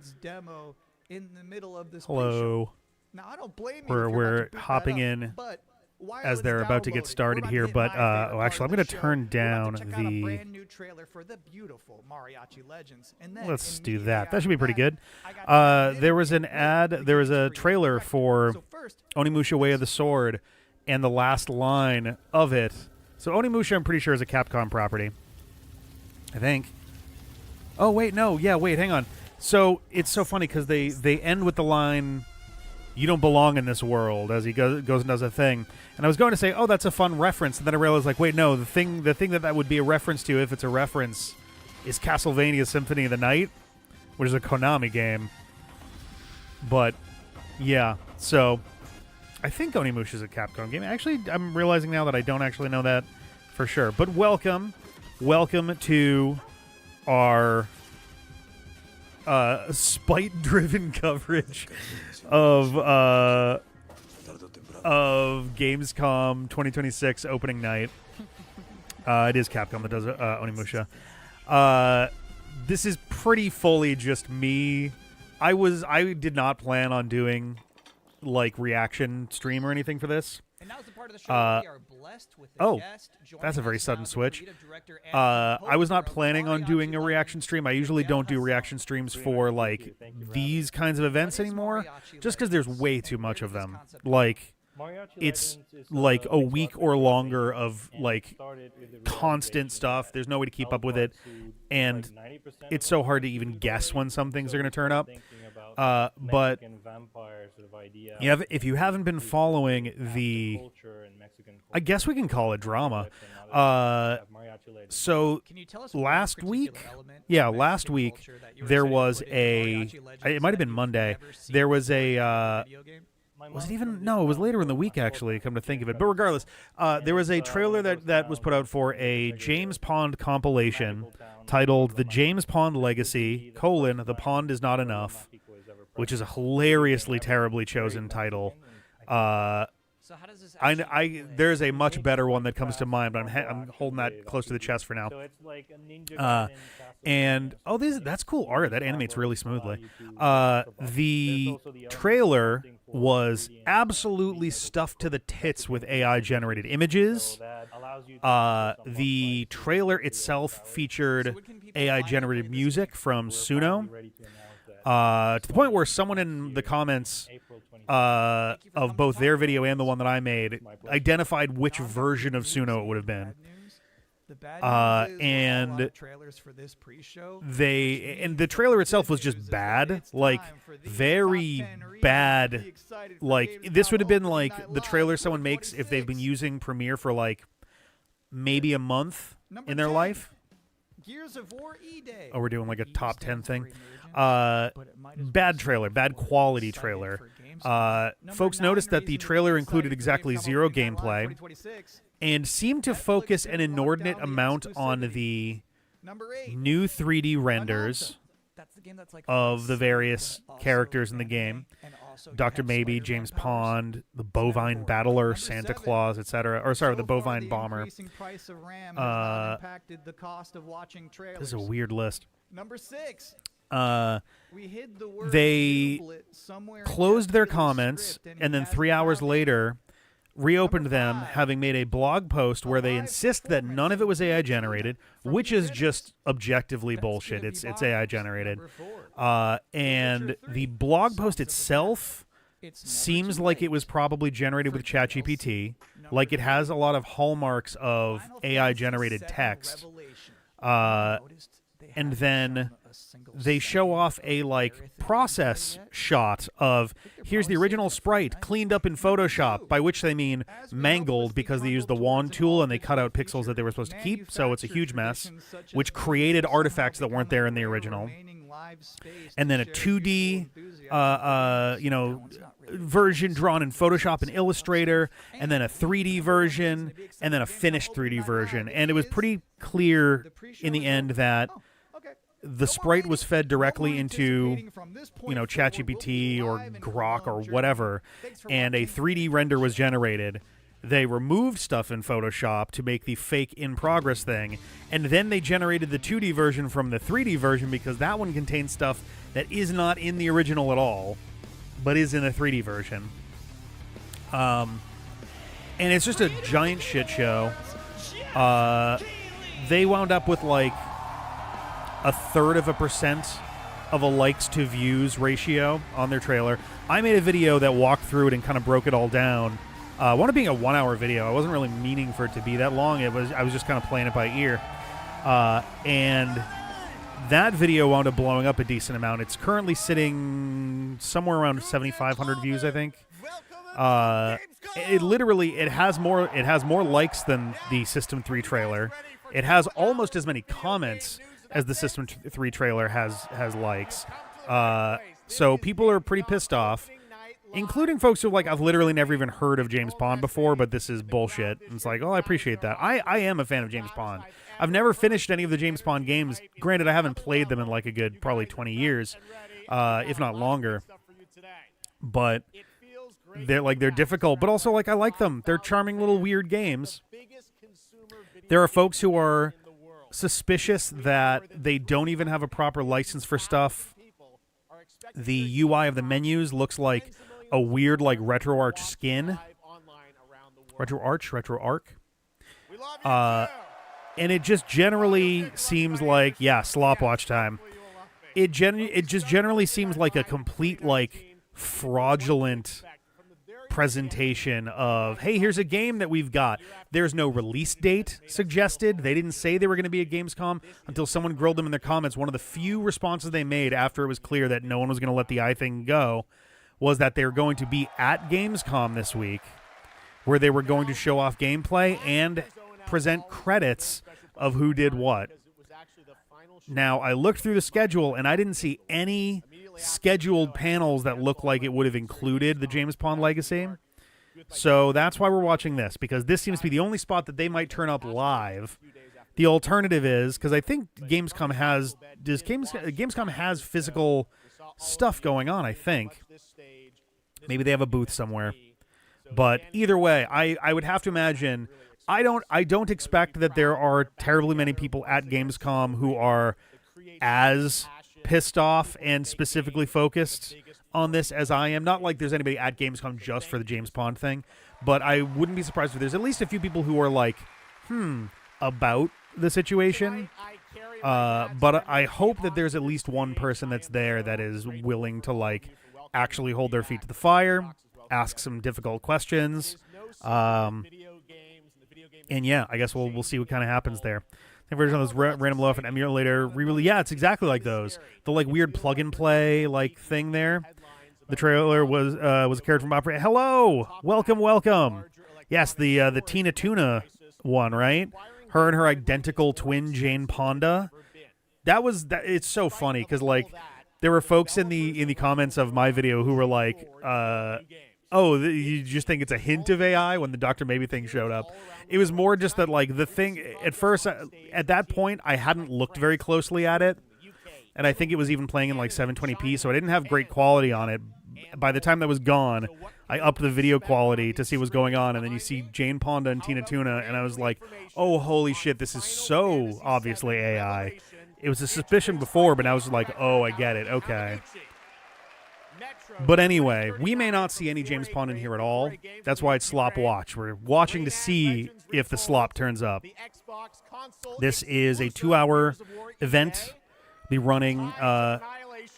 its demo in the middle of this Hello. pre-show. Now, I don't blame you if We're you're about to boot hopping that up, in but while as it's they're about to get downloading, started we're here, about to but hit my favorite actually, I'm part going of to the turn show. We're down about to check out a the. brand new trailer for the beautiful Mariachi Legends, and then Let's do immediately that. That should be pretty after good. that, I got There was an with ad. the There was a game trailer director. for So first, Onimusha Way of the Sword, and the last line of it. So Onimusha, I'm pretty sure, is a Capcom property. I think. Oh wait, no, yeah, wait, hang on. So it's so funny because they end with the line, "You don't belong in this world," as he goes and does a thing. And I was going to say, oh, that's a fun reference, and then I realized, like, wait, no, the thing that would be a reference to, if it's a reference, is Castlevania Symphony of the Night, which is a Konami game. But yeah, so I think Onimusha is a Capcom game. Actually, I'm realizing now that I don't actually know that for sure. But welcome to our spite-driven coverage of Gamescom 2026 opening night. It is Capcom that does Onimusha. This is pretty fully just me. I did not plan on doing like reaction stream or anything for this. And now's the part of the show where we are blessed with a guest joining that's a very us sudden now, the switch. creative director and I was not composer of planning on doing a Mariachi reaction Legends, stream. I usually don't do Miguel reaction Hassan. streams for like these kinds of events What is anymore, Mariachi just because there's Legends, way and too where much did of this them. concept Like Mariachi it's Legends is like a mixed week art or with longer gaming, of and like started with the constant realization stuff. that There's no way to keep up with it, Alpha and sued, like 90% it's of so what hard to they even do guess already. when some things So are going to we turn up. started thinking about But Mexican vampire sort of idea yeah, if you haven't been with following African the, culture and Mexican I culture, guess we can call it drama. and other things, we have Mariachi Legends. So Can you tell us one last particular week, element yeah, of last Mexican week, culture that you were there excited to was put into a. Mariachi Legends It might have that been you've Monday. never seen There was before in a. a video game? My Was it mom's even? from No, it was Vietnam, later in the so week, my actually, culture come to think of it. is But regardless, and there was a it's, trailer one of those that was put towns out for that's a like James a Pond compilation magical town, titled "The Mexico James Pond City, Legacy: the colon, first The time Pond is Not where Enough," Mexico is ever which is a present. hilariously It's terribly very chosen title. Mexican, So how does this I actually play? there's a It much takes better one like that comes to fast mind, but I'm martial holding action that close to the chest for now. So it's like a Ninja Uh, Gaiden, And Castlevania, that's cool art. That Star animates Wars really allow smoothly. you to The survive. There's also the element of trailer hunting for was ingredients, absolutely being able to stuffed to the cook tits with Mexican AI food. generated So images. that allows you to focus on The one place trailer for itself 3 hours. So featured when can people AI finally generated play this music game? from We're Suno, finally ready to announce that to the point where someone next in year, the comments April 26th. Thank you for of coming both to their talk video about and the this. one that I made My pleasure. identified which Now I've got version good of news Suno it and would have been. bad news. The bad Uh, news is we're all out and of trailers for this pre-show, which And the means trailer that itself the was good just news is that bad, it's like time for the very top 10 reasons to bad. be excited for Like Gamescom this would have been opening like night the live trailer someone makes if they've been 2026. using Premiere for like maybe a month Number in their 10, life. Gears of War E-Day. Oh, we're doing like a E top stands 10 for thing. emergence, but it might as well Bad stand trailer, bad for quality excited trailer. for Gamescom. Number Folks 9 noticed that the reason to be trailer excited included for exactly Gamescom 0 opening night live gameplay 2026. and seemed to Netflix focus an didn't lock inordinate down the amount on exclusivity. the Number 8. new 3D Unaltered. renders That's the game that's like of the fun, various but also characters in the anime, game. and also you Dr. have Maybe, Spider-Man James powers. Pond, the So bovine therefore, battler, number Santa 7. Claus, etc. Or sorry, So the far, bovine the bomber. increasing price of RAM has not Uh, impacted the cost of watching trailers. This is a weird list. Number 6. Uh, We hid the word They doublet somewhere in closed their Jeffrey's comments, script, and he then 3 hasn't hours found it. later reopened Number them, 5. having made a blog post where they live insist that none of it was AI generated, from which is critics. just objectively That's bullshit. gonna It's be AI bombs. generated. Number 4. And Witcher the 3, blog Songs post of the itself It's never seems too like late it was probably generated for with DLC. ChatGPT. Number Like it has a 3, lot of hallmarks of Final AI Fantasy generated VII text. Revelation. Uh, Noticed they and haven't then shown a single they show second off of a like Aerith process gameplay yet. shot of they're here's the probably original saving it for sprite tonight. cleaned up in Number Photoshop, 2, by which they mean as we mangled helplessly because they used the crumble wand towards tool and they evolving cut to out the pixels that future, they were supposed to keep, so it's a manufactured huge mess, traditions such as which Earth created have somehow artifacts that weren't become there a in the rare original. remaining live space And to then a share 2D youthful enthusiasm for games. you know, That one's not really version released. drawn in Photoshop and Illustrator, and then a And 3D number 1 reason version, to be excited and then a for Gamescom finished opening 3D night version. live And it was is pretty clear the pre-show in the end results. that Oh, okay. the No more sprite was waiting. fed No more directly into, anticipating from this point you know, forward. We'll be ChatGPT or live and Grok full or on journey. whatever, Thanks for and a watching. 3D render was generated. They removed stuff in Photoshop to make the fake in-progress thing, and then they generated the 2D version from the 3D version because that one contained stuff that is not in the original at all, but is in the 3D version. And it's just a giant shit show. They wound up with like 1/3% of a likes to views ratio on their trailer. I made a video that walked through it and kind of broke it all down. One of being a 1-hour video. I wasn't really meaning for it to be that long. I was just kind of playing it by ear. And that video wound up blowing up a decent amount. It's currently sitting somewhere around 7,500 views, I think. It has more likes than the System 3 trailer. It has almost as many comments as the System 3 trailer has likes. So people are pretty pissed off, including folks who I've literally never even heard of James Pond before, but this is bullshit. And it's like, oh, I appreciate that. I am a fan of James Pond. I've never finished any of the James Pond games. Granted, I haven't played them in like a good probably 20 years, if not longer. But they're difficult, but also I like them. They're charming little weird games. There are folks who are suspicious that they don't even have a proper license for stuff. The UI of the menus looks like a weird RetroArch skin. RetroArch? And it just generally seems like, SLOPWATCH time. It just generally seems like a complete fraudulent presentation of, hey, here's a game that we've got. There's no release date suggested. They didn't say they were going to be at Gamescom until someone grilled them in their comments. One of the few responses they made after it was clear that no one was going to let the thing go was that they were going to be at Gamescom this week, where they were going to show off gameplay and present credits of who did what. Now, I looked through the schedule, and I didn't see any scheduled panels that look like it would have included the James Pond legacy. So that's why we're watching this, because this seems to be the only spot that they might turn up live. The alternative is, because I think Gamescom has physical stuff going on, I think. Maybe they have a booth somewhere. But either way, I would have to imagine, I don't expect that there are terribly many people at Gamescom who are as pissed off and specifically focused on this as I am. Not like there's anybody at Gamescom just for the James Pond thing, but I wouldn't be surprised if there's at least a few people who are about the situation. But I hope that there's at least one person that's there that is willing to actually hold their feet to the fire, ask some difficult questions. And yeah, I guess we'll see what kind of happens there. The version of those random loaf and emulator re-release. Yeah, it's exactly like those. The weird plug and play thing there. The trailer was a character from Opera. Hello, welcome. Yes, the Tina Tuna one, right? Her and her identical twin Jane Ponda. It's so funny because there were folks in the comments of my video who were like, oh, you just think it's a hint of AI when the Dr. Maybe thing showed up. It was more just that, the thing, at first, at that point, I hadn't looked very closely at it, and I think it was even playing in, 720p, so I didn't have great quality on it. By the time that was gone, I upped the video quality to see what's going on, and then you see Jane Ponda and Tina Tuna, and I was like, oh, holy shit, this is so obviously AI. It was a suspicion before, but now it's like, oh, I get it, okay. But anyway, we may not see any James Pond in here at all. That's why it's SLOPWATCH. We're watching to see if the slop turns up. This is a 2-hour event. Be running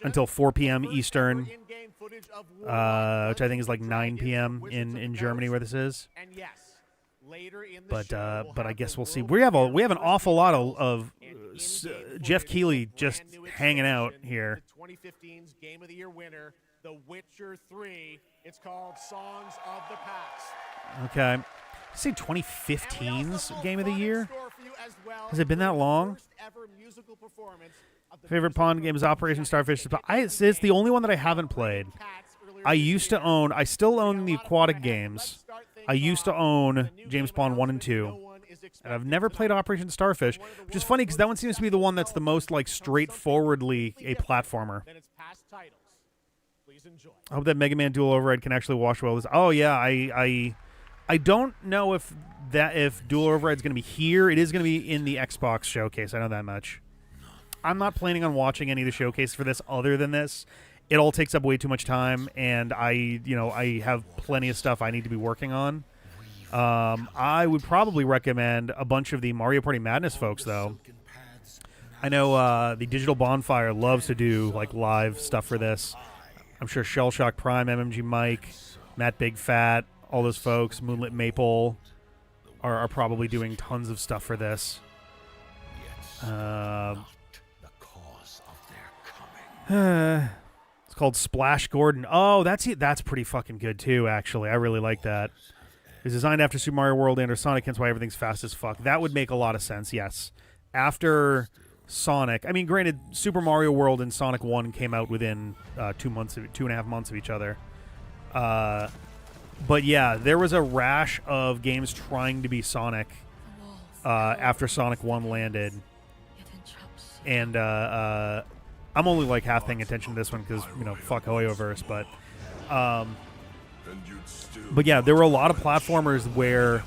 until 4 p.m. Eastern, which I think is 9 p.m. in Germany where this is. But I guess we'll see. We have an awful lot of Jeff Keighley just hanging out here. 2015's Game of the Year winner, The Witcher 3. It's called Songs of the Past. Okay. Did you say 2015's Game of the Year? Has it been that long? Favorite Pond game is Operation Starfish. It's the only one that I haven't played. I still own the aquatic games. I used to own James Pond 1 and 2. And I've never played Operation Starfish, which is funny because that one seems to be the one that's the most straightforwardly a platformer. I hope that Mega Man Dual Override can actually wash well this. Oh yeah, I don't know if Dual Override's going to be here. It is going to be in the Xbox showcase. I know that much. I'm not planning on watching any of the showcase for this other than this. It all takes up way too much time, and I have plenty of stuff I need to be working on. I would probably recommend a bunch of the Mario Party Madness folks, though. I know the Digital Bonfire loves to do like live stuff for this. I'm sure Shellshock Prime, MMG Mike, Matt Big Fat, all those folks, Moonlit Maple are probably doing tons of stuff for this. It's called Splash Gordon. Oh, that's pretty fucking good too, actually. I really like that. It's designed after Super Mario World and or Sonic, hence why everything's fast as fuck. That would make a lot of sense, yes. After Sonic, I mean, granted, Super Mario World and Sonic 1 came out within 2.5 months of each other. But yeah, there was a rash of games trying to be Sonic after Sonic 1 landed. And I'm only like half paying attention to this one because, fuck Hoyoverse, but yeah, there were a lot of platformers where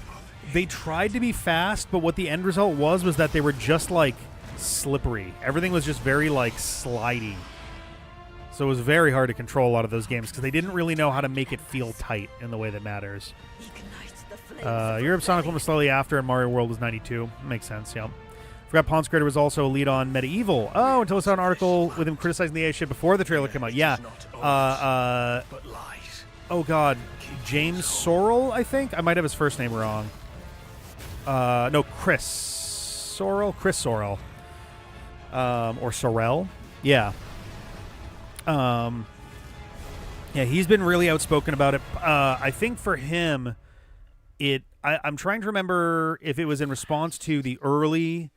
they tried to be fast, but what the end result was that they were just like slippery. Everything was just very like slidey. So it was very hard to control a lot of those games because they didn't really know how to make it feel tight in the way that matters. Europe Sonic 1 was slightly after, and Mario World was 92. Makes sense, yeah. Forgot Pons Creator was also a lead on Medieval. Oh, until I saw an article with him criticizing the AI shit before the trailer came out. Yeah. Oh, God. James Sorrell, I think? I might have his first name wrong. No, Chris Sorrell? Chris Sorrell. Or Sorrell. Yeah. Yeah, he's been really outspoken about it. I think for him, I'm trying to remember if it was in response to the early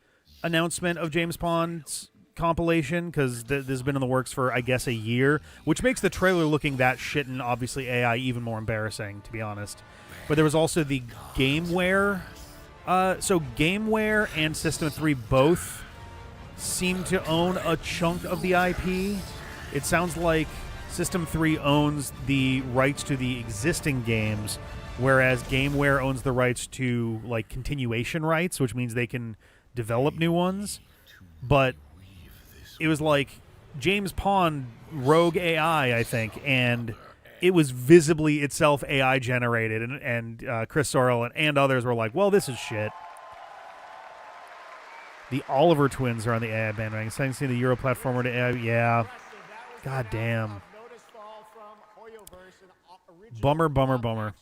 announcement of James Pond's compilation, because this has been in the works for, I guess, a year, which makes the trailer looking that shit and obviously AI even more embarrassing, to be honest. But there was also the GameWare. So GameWare and System 3 both seem to own a chunk of the IP. It sounds like System 3 owns the rights to the existing games, whereas GameWare owns the rights to like continuation rights, which means they can develop new ones. But it was like James Pond Rogue AI, I think, and it was visibly itself AI generated, and Chris Sorrell and others were like, well, this is shit. The Oliver twins are on the AI bandwagon. Second to the Euro platformer to AI. Yeah. God damn. Bummer.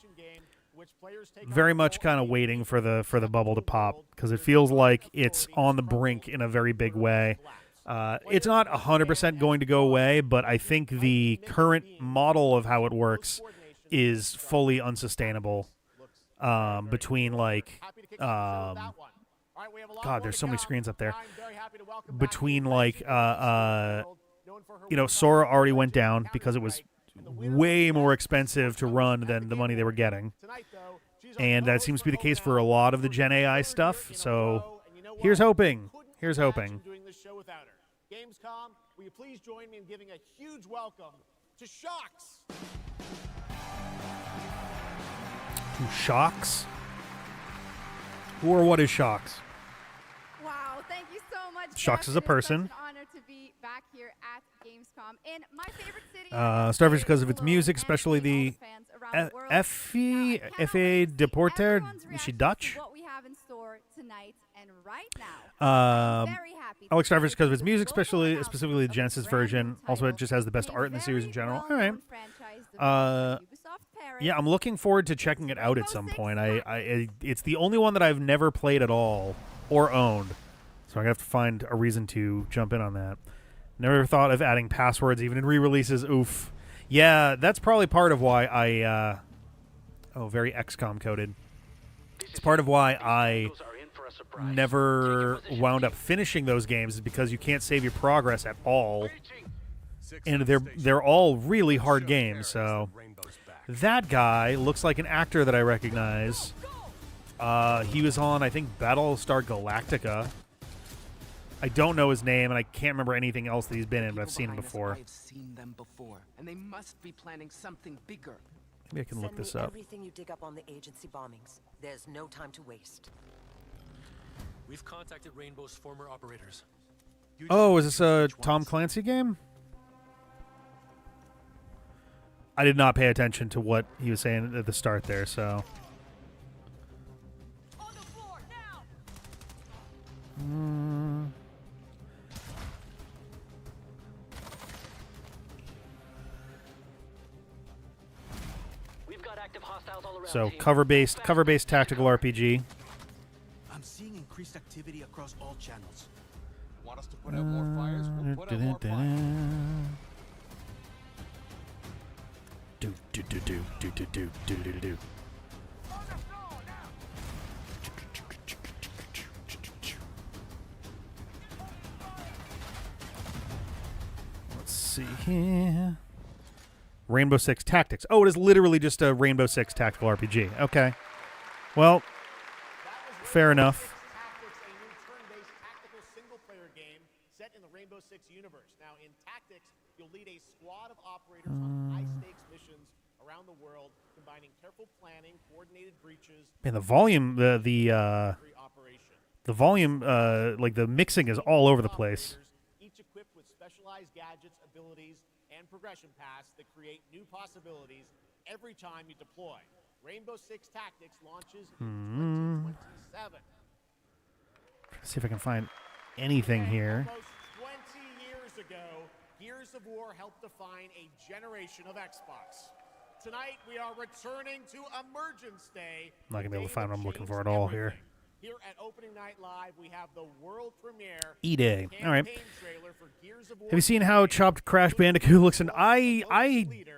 Very much kind of waiting for the bubble to pop, because it feels like it's on the brink in a very big way. It's not 100% going to go away, but I think the current model of how it works is fully unsustainable. Between like, God, there's so many screens up there. Between like, Sora already went down because it was way more expensive to run than the money they were getting. And that seems to be the case for a lot of the Gen AI stuff. So here's hoping. Gamescom, will you please join me in giving a huge welcome to Shocks? To Shocks? Who or what is Shocks? Wow, thank you so much. Shocks is a person. It's such an honor to be back here at Gamescom in my favorite city. Starfish because of its music, especially the F.A. Deporter. Is she Dutch? What we have in store tonight and right now. I like Starfish because of its music, specifically the Genesis version. Also, it just has the best art in the series in general. All right. Yeah, I'm looking forward to checking it out at some point. It's the only one that I've never played at all or owned, so I'm gonna have to find a reason to jump in on that. Never thought of adding passwords even in re-releases. Oof. Yeah, that's probably part of why I. Very XCOM coded. It's part of why I never wound up finishing those games, is because you can't save your progress at all, and they're all really hard games. So that guy looks like an actor that I recognize. He was on, I think, Battlestar Galactica. I don't know his name, and I can't remember anything else that he's been in, but I've seen him before. I've seen them before, and they must be planning something bigger. Maybe I can look this up. Everything you dig up on the agency bombings. There's no time to waste. We've contacted Rainbow's former operators. Oh, is this a Tom Clancy game? I did not pay attention to what he was saying at the start there, so. We've got active hostiles all around. So team. cover-based tactical RPG. I'm seeing increased activity across all channels. Want us to put out more fires? We'll put out more fires. Do do do do do do do do do do. Let's see here. Rainbow Six Tactics. Oh, it is literally just a Rainbow Six tactical RPG. Okay. Well, fair enough. Tactics, a new turn-based tactical single-player game set in the Rainbow Six universe. Now, in Tactics, you'll lead a squad of operators on high-stakes missions around the world, combining careful planning, coordinated breaches, Man, the volume, the operation. volume, like the mixing is all over the place. Each equipped with specialized gadgets, abilities, and progression paths that create new possibilities every time you deploy. Rainbow Six Tactics launches in 2027. See if I can find anything here. Almost 20 years ago, Gears of War helped define a generation of Xbox. Tonight, we are returning to Emergence Day. I'm not going to be able to find what I'm looking Changed for at all here. everything. Here at Opening Night Live, we have the world premiere E-Day. All right. campaign trailer for Gears of War Have you seen 3. how chopped Crash Bandicoot looks? And I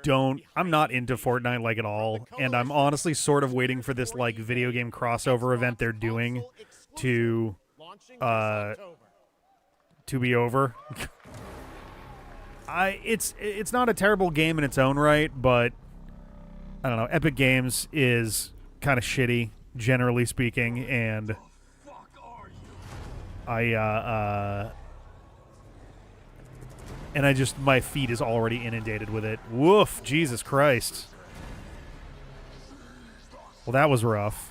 don't. I'm not into Fortnite like at all, and I'm honestly sort of waiting for this like video game crossover event they're doing to Launching this uh, October. to be over. It's not a terrible game in its own right, but I don't know. Epic Games is kind of shitty, generally speaking, and I just my feed is already inundated with it. Woof, Jesus Christ. Well, that was rough.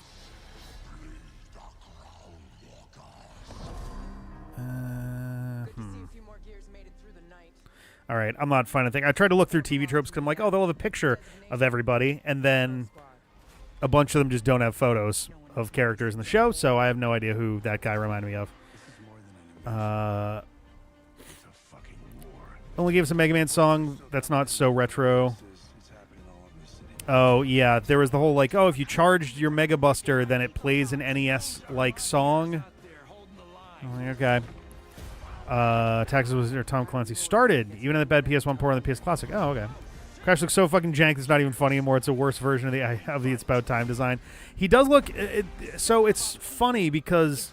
All right, I'm not finding a thing. I tried to look through TV tropes because I'm like, oh, they'll have a picture of everybody, and then a bunch of them just don't have photos of characters in the show, so I have no idea who that guy reminded me of. Only gave us a Mega Man song that's not so retro. Oh, yeah, there was the whole, like, oh, if you charged your Mega Buster, then it plays an NES-like song. I'm like, okay. Taxes was where Tom Clancy started, even in the bad PS1 port on the PS Classic. Oh, okay. Crash looks so fucking jank, it's not even funny anymore. It's a worse version of the It's About Time design. He does look... so it's funny because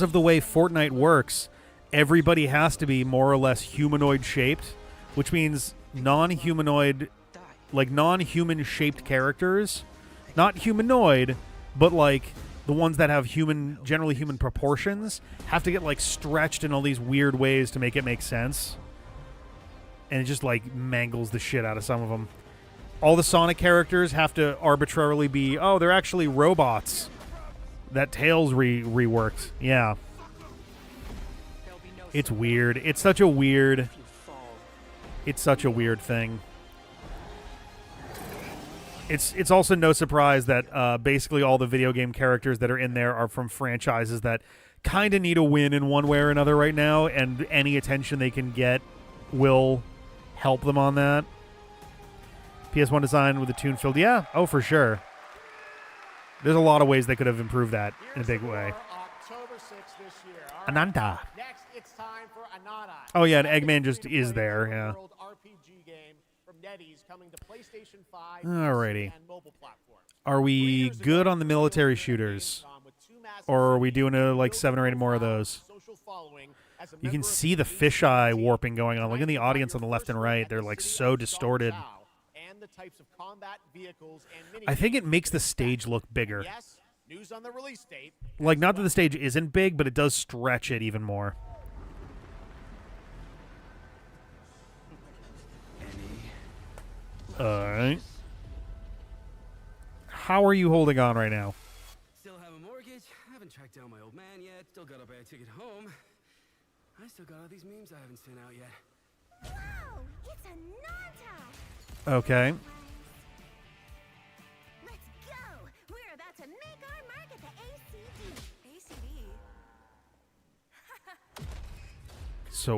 of the way Fortnite works, everybody has to be more or less humanoid-shaped, which means non-humanoid... like non-human-shaped characters. Not humanoid, but like... the ones that have generally human proportions have to get like stretched in all these weird ways to make it make sense. And it just like mangles the shit out of some of them. All the Sonic characters have to arbitrarily be, oh, they're actually robots. That Tails reworked. Yeah. It's weird. It's such a weird thing. It's also no surprise that basically all the video game characters that are in there are from franchises that kind of need a win in one way or another right now, and any attention they can get will help them on that. PS1 design with the tune filled. Yeah, oh, for sure. There's a lot of ways they could have improved that in a big way. October 6th this year. All right. Ananta. Next, it's time for Ananta. Oh, yeah, and Eggman just is there, yeah. World RPG game from NetEase coming to PlayStation 5 Alrighty. and mobile platforms. Are we good on the military shooters? Or are we doing like 7 or 8 more of those? You can see the fisheye warping going on. Look at the audience on the left and right. They're like so distorted. I think it makes the stage look bigger. Like, not that the stage isn't big, but it does stretch it even more. Alright. How are you holding on right now? Still have a mortgage. Haven't tracked down my old man yet. Still got to buy a ticket home. I still got all these memes I haven't sent out yet. Whoa! It's a Nanta! Okay. Let's go! We're about to make our mark at the ACD. ACD? So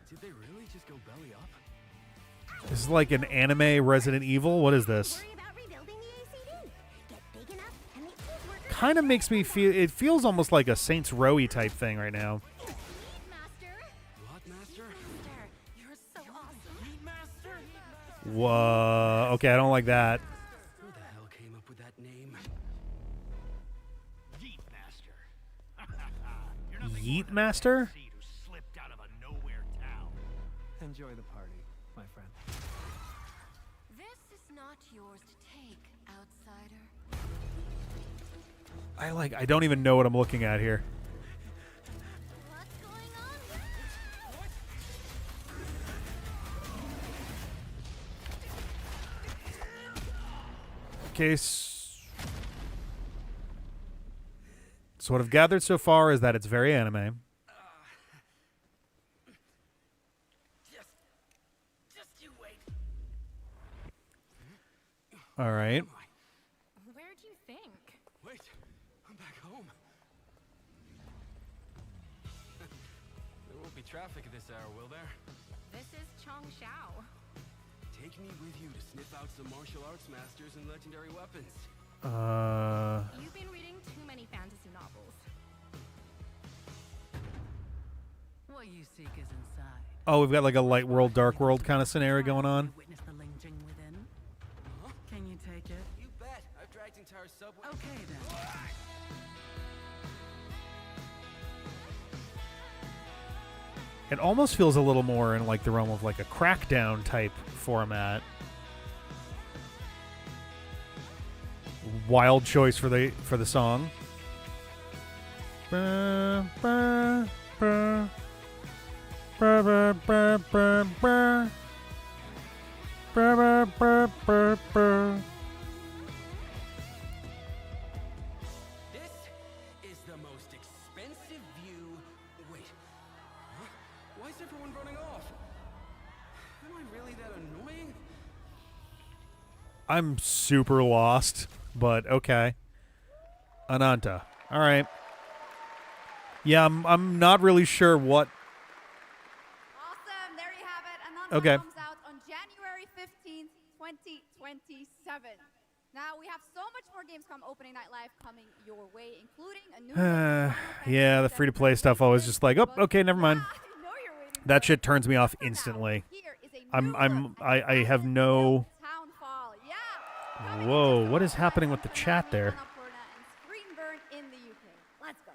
Did they really just go belly up? this is like an anime Resident Evil. What is this? Worry about rebuilding the ACD. Get big enough and the Earth workers... Kind of makes me feel. It feels almost like a Saints Row-y type thing right now. Master? What, Master? Master, you're so awesome. Master? Whoa. Okay, I don't like that. Who the hell came up with that name? Yeet Master. You're nothing Yeet more than a Master? seed who slipped out of a nowhere town. Enjoy the party, my friend. This is not yours to take, outsider. I don't even know what I'm looking at here. What's going on here? Okay. So what I've gathered so far is that it's very anime. Just you wait. All right. Where'd you think? Wait, I'm back home. There won't be traffic at this hour, will there? This is Chongshao. Take me with you to sniff out some martial arts masters and legendary weapons. You've been reading too many fantasy novels. What you seek is inside. Oh, we've got like a light world, dark world kind of scenario going on. Witness the lynching within. Huh? Can you take it? You bet. I've dragged entire subway. Okay then. It almost feels a little more in like the realm of like a Crackdown type format. Wild choice for the song. Ba, ba, ba. Ba, ba, ba, ba, ba. Ba, ba, ba, ba, ba. This is the most expensive view. Wait. Huh? Why is everyone running off? Am I really that annoying? I'm super lost, but okay. Ananta. All right. Yeah, I'm not really sure what. Awesome. There you have it. Ananta Okay. comes out on January 15th, 2027. Now, we have so much more Gamescom opening night live coming your way, including a new Final Fantasy Yeah, the free-to-play stuff always just like, oh, okay, never mind. Yeah, I know you're waiting That for shit it. turns me off For now, instantly. here is a I'm new I'm look I, at I have Silent no. Hill Townfall. Yeah. Coming in Whoa, just what over is happening 5 with the months chat from now, there? Annapurna and Screenburn in the UK. Let's go.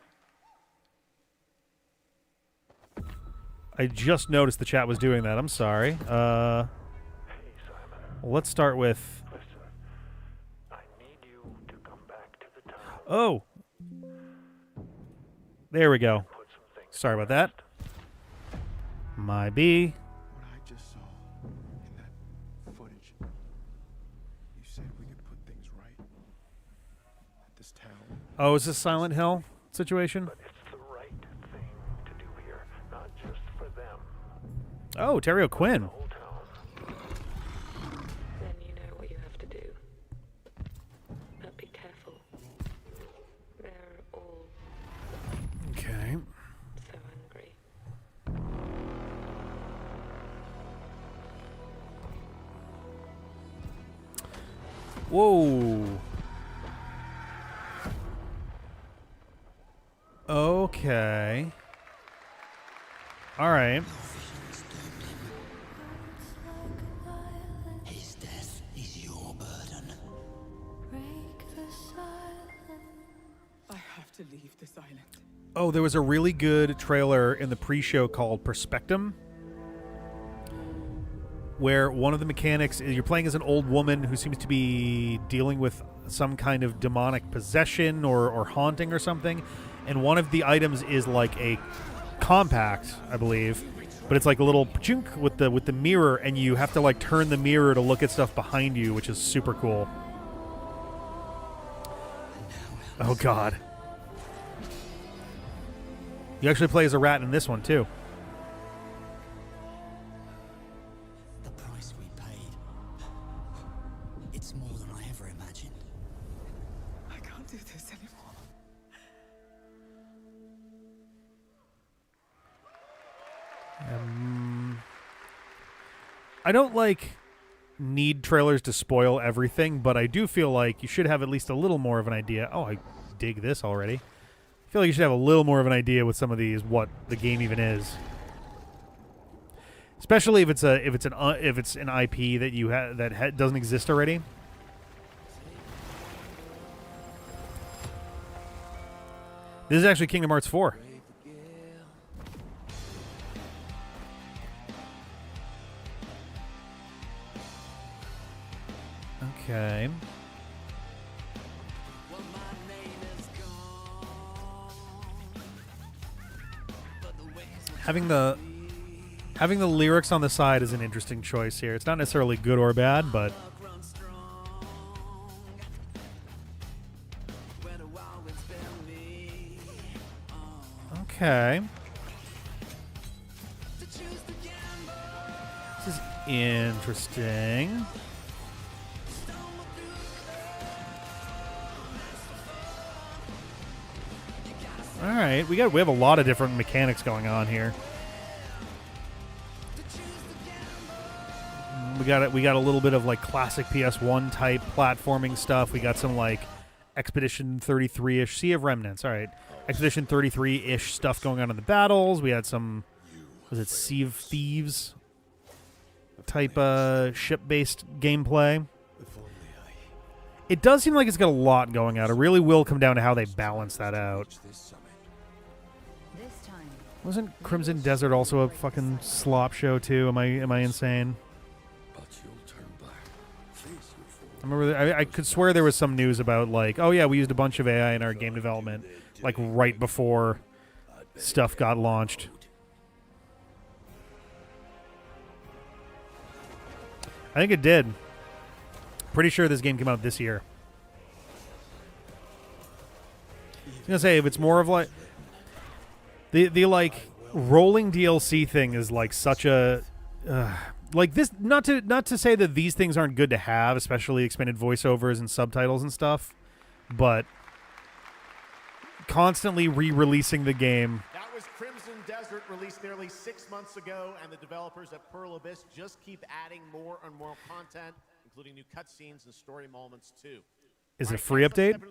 I just noticed the chat was doing that. I'm sorry. Hey, Simon. Let's start with. Listen, I need you to come back to the town. Oh, there we go. Put some things Sorry about that. My B. What I just saw in that footage, you said we could put things right at this town. Oh, is this Silent Hill situation? But it's the right thing to do here, not just for them. Oh, Terry The O'Quinn. whole town. Then you know what you have to do. But be careful. They're all Okay. so angry. Whoa. Okay. All right. His death is your burden. I have to leave this island. Oh, there was a really good trailer in the pre-show called Perspectum, where one of the mechanics is you're playing as an old woman who seems to be dealing with some kind of demonic possession or haunting or something, and one of the items is like a compact, I believe, but it's like a little chunk with the mirror, and you have to like turn the mirror to look at stuff behind you, which is super cool. Oh God. You actually play as a rat in this one, too. The price we paid. It's more than I ever imagined. I can't do this anymore. I don't need trailers to spoil everything, but I do feel like you should have at least a little more of an idea. Oh, I dig this already. I feel like you should have a little more of an idea with some of these what the game even is, especially if it's an IP that you doesn't exist already. This is actually Kingdom Hearts 4. Okay. Having the lyrics on the side is an interesting choice here. It's not necessarily good or bad, but okay. This is interesting. All right, we have a lot of different mechanics going on here. We got a little bit of classic PS1 type platforming stuff. We got some Expedition 33-ish, Sea of Remnants. All right, Expedition 33-ish stuff going on in the battles. We had some, was it Sea of Thieves type ship-based gameplay. It does seem like it's got a lot going on. It really will come down to how they balance that out. Wasn't Crimson Desert also a fucking slop show too? Am I insane? I remember I could swear there was some news about oh yeah, we used a bunch of AI in our game development right before stuff got launched. I think it did. Pretty sure this game came out this year. I was gonna say if it's more of the rolling DLC thing is such a this not to say that these things aren't good to have, especially expanded voiceovers and subtitles and stuff, but constantly re-releasing the game. That was Crimson Desert, released nearly 6 months ago, and the developers at Pearl Abyss just keep adding more and more content, including new cutscenes and story moments too. Is it a free update? If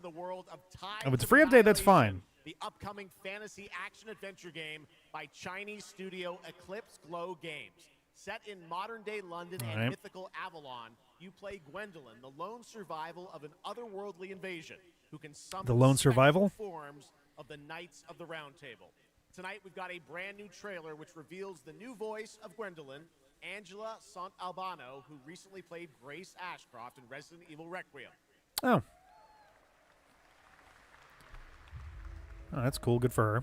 it's a free update, that's fine. The upcoming fantasy action-adventure game by Chinese studio Eclipse Glow Games. Set in modern-day London and mythical Avalon, you play Gwendolyn, the lone survival of an otherworldly invasion who can summon the lone survival forms of the Knights of the Round Table. Tonight, we've got a brand-new trailer which reveals the new voice of Gwendolyn, Angela Sant Albano, who recently played Grace Ashcroft in Resident Evil Requiem. Oh, that's cool. Good for her.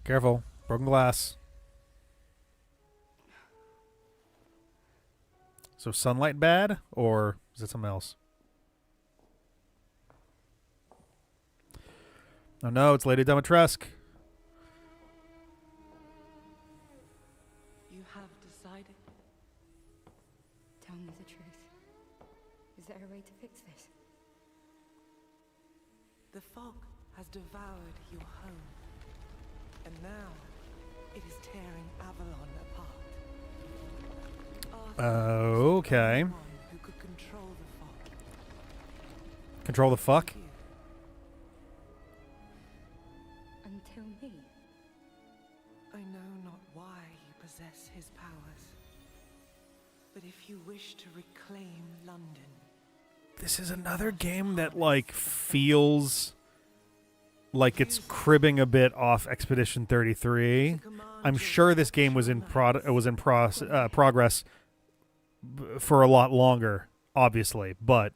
Careful. Broken glass. So sunlight bad, or is it something else? Oh no, it's Lady Dimitrescu. You have decided. Tell me the truth. Is there a way to fix this? The fog has devoured your home. And now, it is tearing Avalon apart. Okay. Who could control the fog? Control the fuck? Until me. I know not why you possess his powers. But if you wish to reclaim London... This is another game that feels like it's cribbing a bit off Expedition 33. I'm sure this game was in progress for a lot longer, obviously, but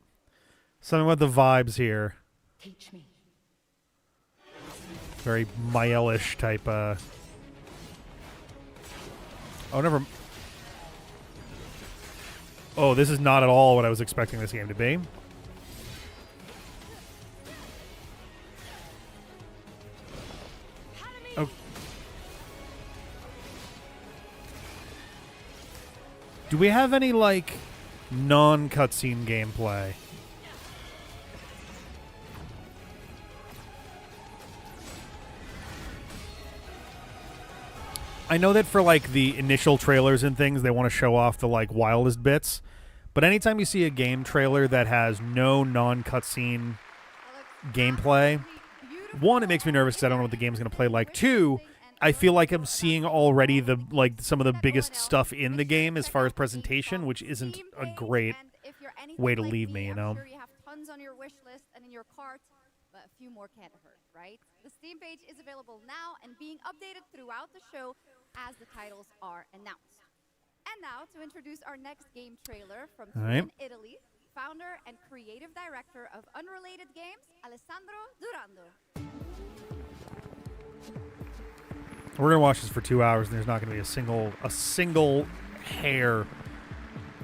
something about the vibes here. Teach me. Very Mael-ish type. Oh, never. Oh, this is not at all what I was expecting this game to be. Do we have any, like, non-cutscene gameplay? I know that for, like, the initial trailers and things, they want to show off the, like, wildest bits. But anytime you see a game trailer that has no non-cutscene gameplay, one, it makes me nervous because I don't know what the game's going to play like. Two, I feel like I'm seeing already the some of the biggest stuff in the game as far as presentation, which isn't a great way to leave me, you know? I'm sure you have tons on your wish list and in your cart, but a few more can't hurt, right? The Steam page is available now and being updated throughout the show as the titles are announced. And now to introduce our next game trailer from in Italy, founder and creative director of Unrelated Games, Alessandro Durando. We're gonna watch this for 2 hours, and there's not gonna be a single hair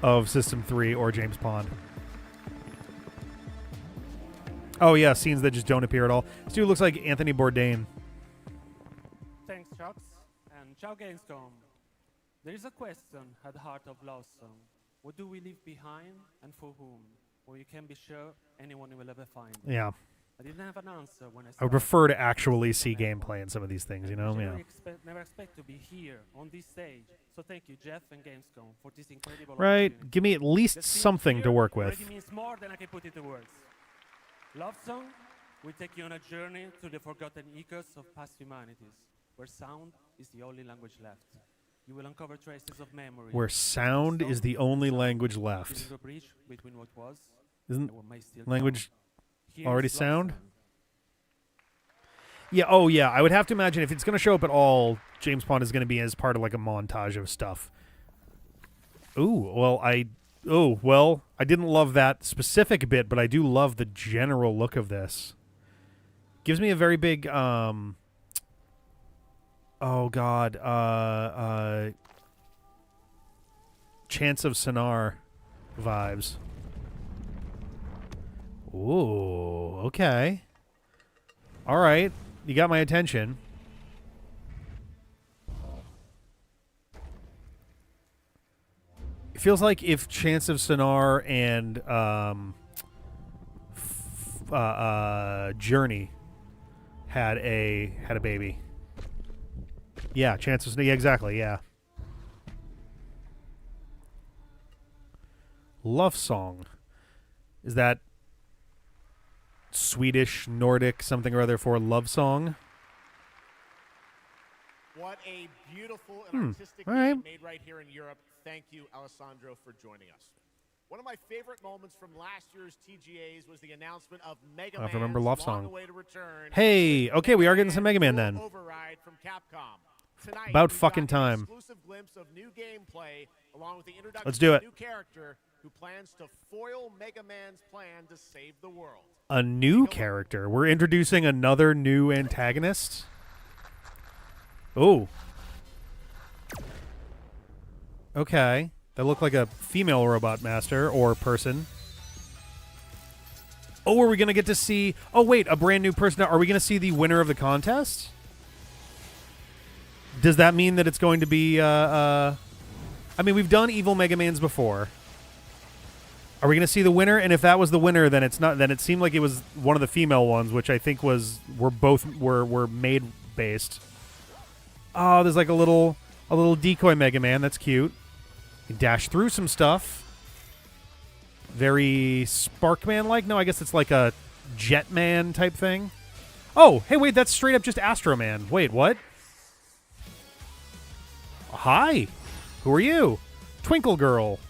of System 3 or James Pond. Oh yeah, scenes that just don't appear at all. This dude looks like Anthony Bourdain. Thanks, Chucks, and ciao Gamescom. There is a question at the heart of Love Song. What do we leave behind and for whom? Or you can be sure anyone will ever find it. Yeah. I didn't have an answer when I I would prefer to actually see gameplay in some of these things, you know? Yeah. Never expect to be here on this stage. So thank you, Jeff and Gamescom, for this incredible Right. opportunity. Give me at least The scene something here to work already with. means more than I can put into words. Love Song will take you on a journey to the forgotten echoes of past humanities, where sound is the only language left. You will uncover traces of memory. Where sound is the only language left. Building a bridge between what was Isn't and what may still language come. already Here's Love sound? Song. Yeah, oh yeah, I would have to imagine if it's going to show up at all, James Pond is going to be as part of like a montage of stuff. I didn't love that specific bit, but I do love the general look of this. Gives me a very big Chance of Sonar vibes. Ooh, okay. All right. You got my attention. It feels like if Chance of Sonar and Journey had a baby. Yeah, Chance of Sonar. Yeah, exactly. Yeah. Love Song. Is that Swedish, Nordic, something or other for love song? What a beautiful and artistic all game right. made right here in Europe. Thank you, Alessandro, for joining us. One of my favorite moments from last year's TGAs was the announcement of Mega I Man's remember Love Song. long-awaited return. Hey, okay, we are getting some Mega Man then. Override from Capcom. Tonight, About we've fucking got an time. exclusive glimpse of new gameplay, along with the introduction Let's do of it. a new character who plans to foil Mega Man's plan to save the world. A new character. We're introducing another new antagonist. Oh. Okay. That looked like a female robot master or person. Oh, are we going to get to see... Oh, wait, a brand new person. Are we going to see the winner of the contest? Does that mean that it's going to be... I mean, we've done Evil Mega Mans before. Are we going to see the winner? And if that was the winner, then it's not. Then it seemed like it was one of the female ones, which I think were maid based. Oh, there's like a little decoy Mega Man. That's cute. You dash through some stuff. Very Sparkman like. No, I guess it's like a Jetman type thing. Oh, hey, wait, that's straight up just Astro Man. Wait, what? Hi, who are you? Twinkle Girl.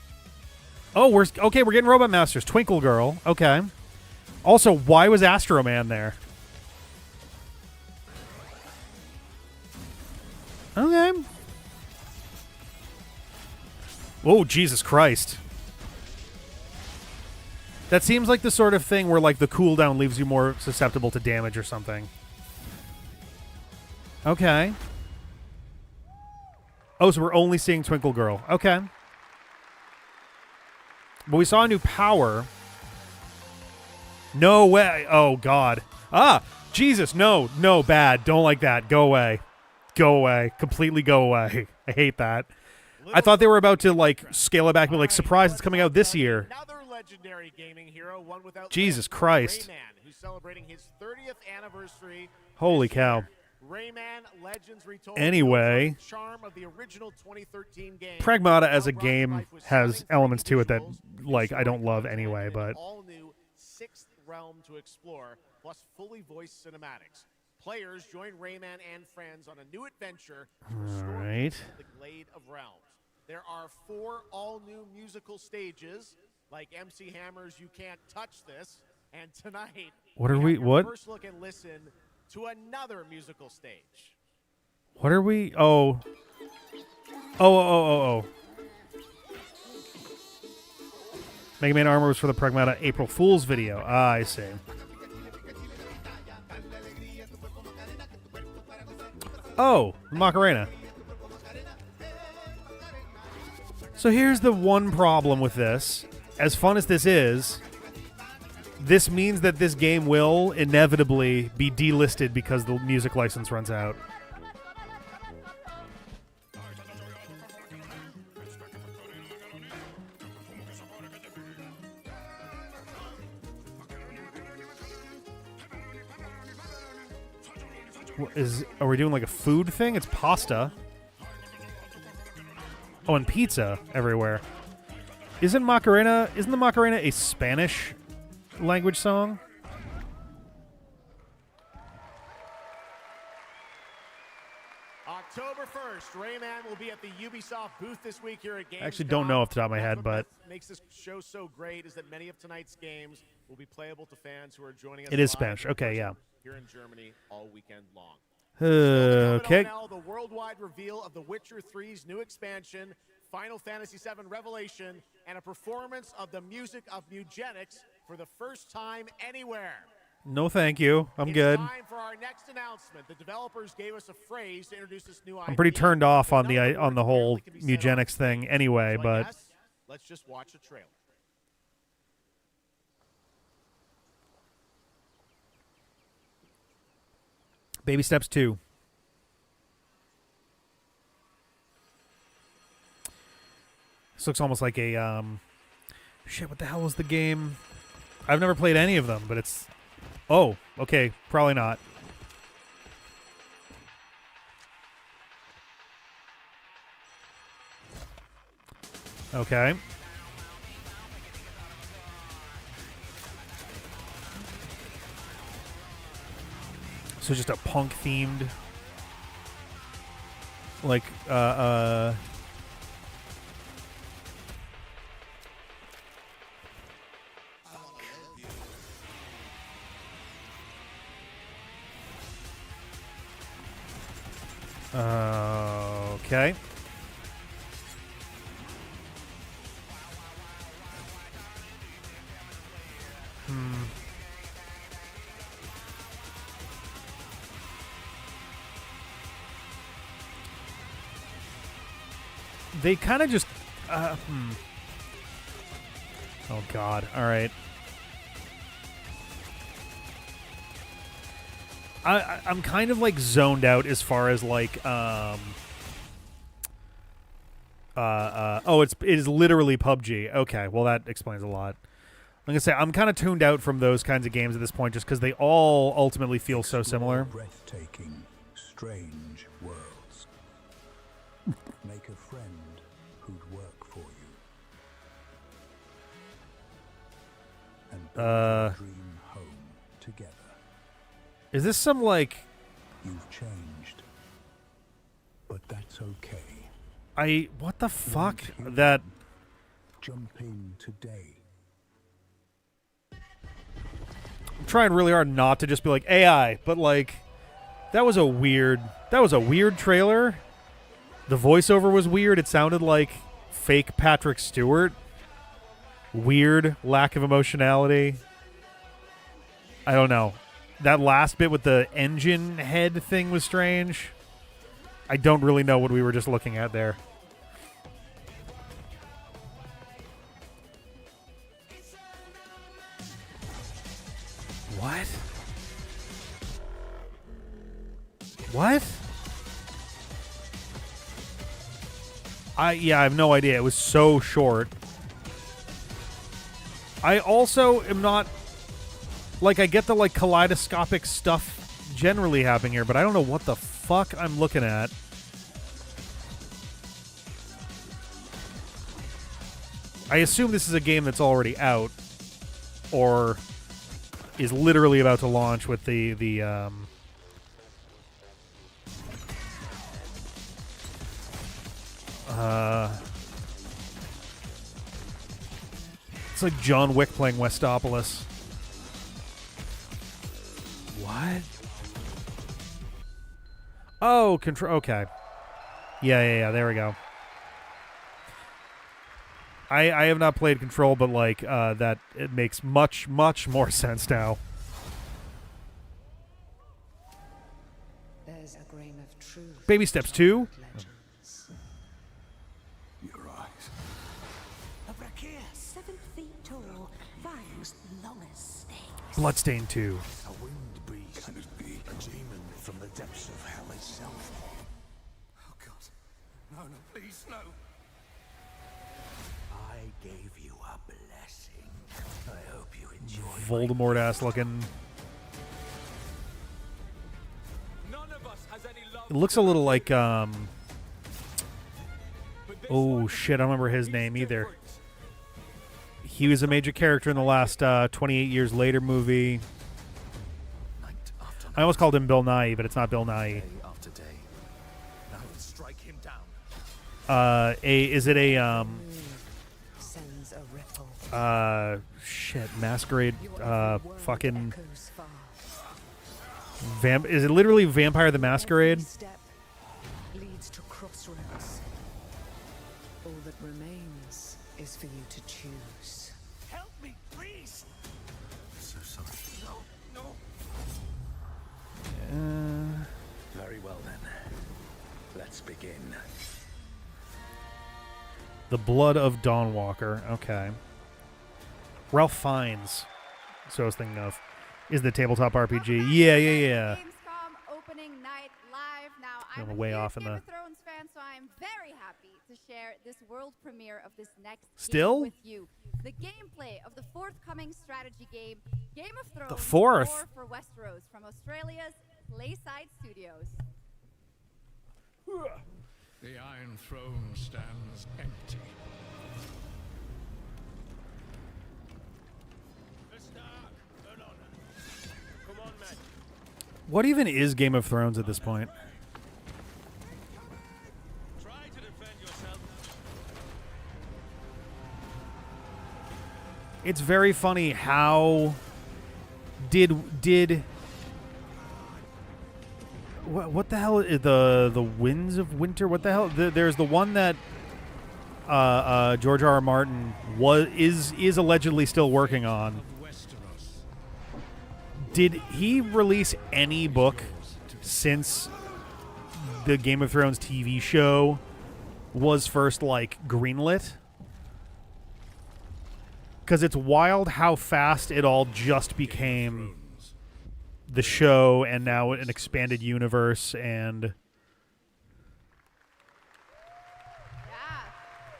Oh, we're getting Robot Masters. Twinkle Girl. Okay. Also, why was Astro Man there? Okay. Oh, Jesus Christ. That seems like the sort of thing where like the cooldown leaves you more susceptible to damage or something. Okay. Oh, so we're only seeing Twinkle Girl. Okay. But we saw a new power. No way. Oh, God. Ah, Jesus. No, bad. Don't like that. Go away. Go away. Completely go away. I hate that. I thought they were about to like scale it back and be like, surprise, it's coming out this year. Another legendary gaming hero, one without Jesus limit, Christ. Rayman, who's celebrating his 30th anniversary. Holy cow. Rayman Legends Retold. Anyway, Charm of the original 2013 game. Pragmata as a game has elements to it that like I don't love anyway, but All new sixth realm to explore, plus fully voiced cinematics. Players join Rayman and friends on a new adventure to restore right. the Glade of Realms. There are 4 all-new musical stages, like MC Hammer's "You Can't Touch This," and tonight. What are have we? your What? First look and listen to another musical stage. What are we? Oh. Oh. Mega Man Armor was for the Pragmata April Fool's video. Ah, I see. Oh, Macarena. So here's the one problem with this. As fun as this is, this means that this game will inevitably be delisted because the music license runs out. Are we doing like a food thing? It's pasta. Oh, and pizza everywhere. Isn't the Macarena a Spanish language song? October 1st, Rayman will be at the Ubisoft booth this week here at Gamescom. I actually don't know off the top of my head, but what makes this show so great is that many of tonight's games will be playable to fans who are joining us. It is live Spanish. in Okay, person yeah. Here in Germany all weekend long. Okay. Now, the worldwide reveal of The Witcher 3's new expansion, Final Fantasy VII Revelation, and a performance of the music of Mugenics for the first time anywhere. No, thank you. I'm good. Time for our next announcement. The developers gave us a phrase to introduce this new idea. I'm pretty turned off on the whole Mugenics thing anyway, but yes, let's just watch a trailer. Baby Steps 2. This looks almost like a shit, what the hell was the game? I've never played any of them, but it's oh, okay, probably not. Okay. So just a punk themed like okay. They kind of just oh god. All right. I'm kind of like zoned out as far as like it is literally PUBG. Okay, well that explains a lot. I'm gonna say I'm kind of tuned out from those kinds of games at this point just because they all ultimately feel so similar. Breathtaking, strange worlds. Make a friend who'd work for you. And build your dream home together. Is this some like You've changed, but that's okay. What the fuck? That Jump in today. I'm trying really hard not to just be like AI, but like that was a weird trailer. The voiceover was weird. It sounded like fake Patrick Stewart. Weird lack of emotionality. I don't know. That last bit with the engine head thing was strange. I don't really know what we were just looking at there. What? What? I have no idea. It was so short. I also am not like I get the like kaleidoscopic stuff generally happening here, but I don't know what the fuck I'm looking at. I assume this is a game that's already out or is literally about to launch with the it's like John Wick playing Westopolis. What? Oh, control. Okay. Yeah. There we go. I have not played Control, but like that, it makes much more sense now. There's a grain of truth. Baby steps 2. Your eyes. A Brachia, 7 feet tall, fangs long as snakes. Bloodstain 2. A winged beast. Can it be a demon from the depths of hell itself? Oh God. No, please, no. I gave you a blessing. I hope you enjoy. Voldemort ass looking. It looks a little like oh shit, I don't remember his name either. He was a major character in the last 28 Years Later movie. I almost called him Bill Nye, but it's not Bill Nye. Is it a shit, Masquerade fucking is it literally Vampire the Masquerade? Step leads to crossroads. All that remains is for you to choose. Help me, please. So sorry. No. Very well then. Let's begin. The Blood of Dawnwalker. Okay. Ralph Fiennes. So I was thinking of. Is the tabletop RPG. Yeah. Gamescom opening night live. Now, I'm I'm a way huge off in Game the- of Thrones fan, so I'm very happy to share this world premiere of this next Still? game with you. The gameplay of the forthcoming strategy game, Game of Thrones. The fourth? War for Westeros from Australia's Playside Studios. The Iron Throne stands empty. What even is Game of Thrones at this point? It's very funny how did what the hell is the Winds of Winter? What the hell? There's the one that George R.R. Martin is allegedly still working on. Did he release any book since the Game of Thrones TV show was first like greenlit? Because it's wild how fast it all just became the show and now an expanded universe and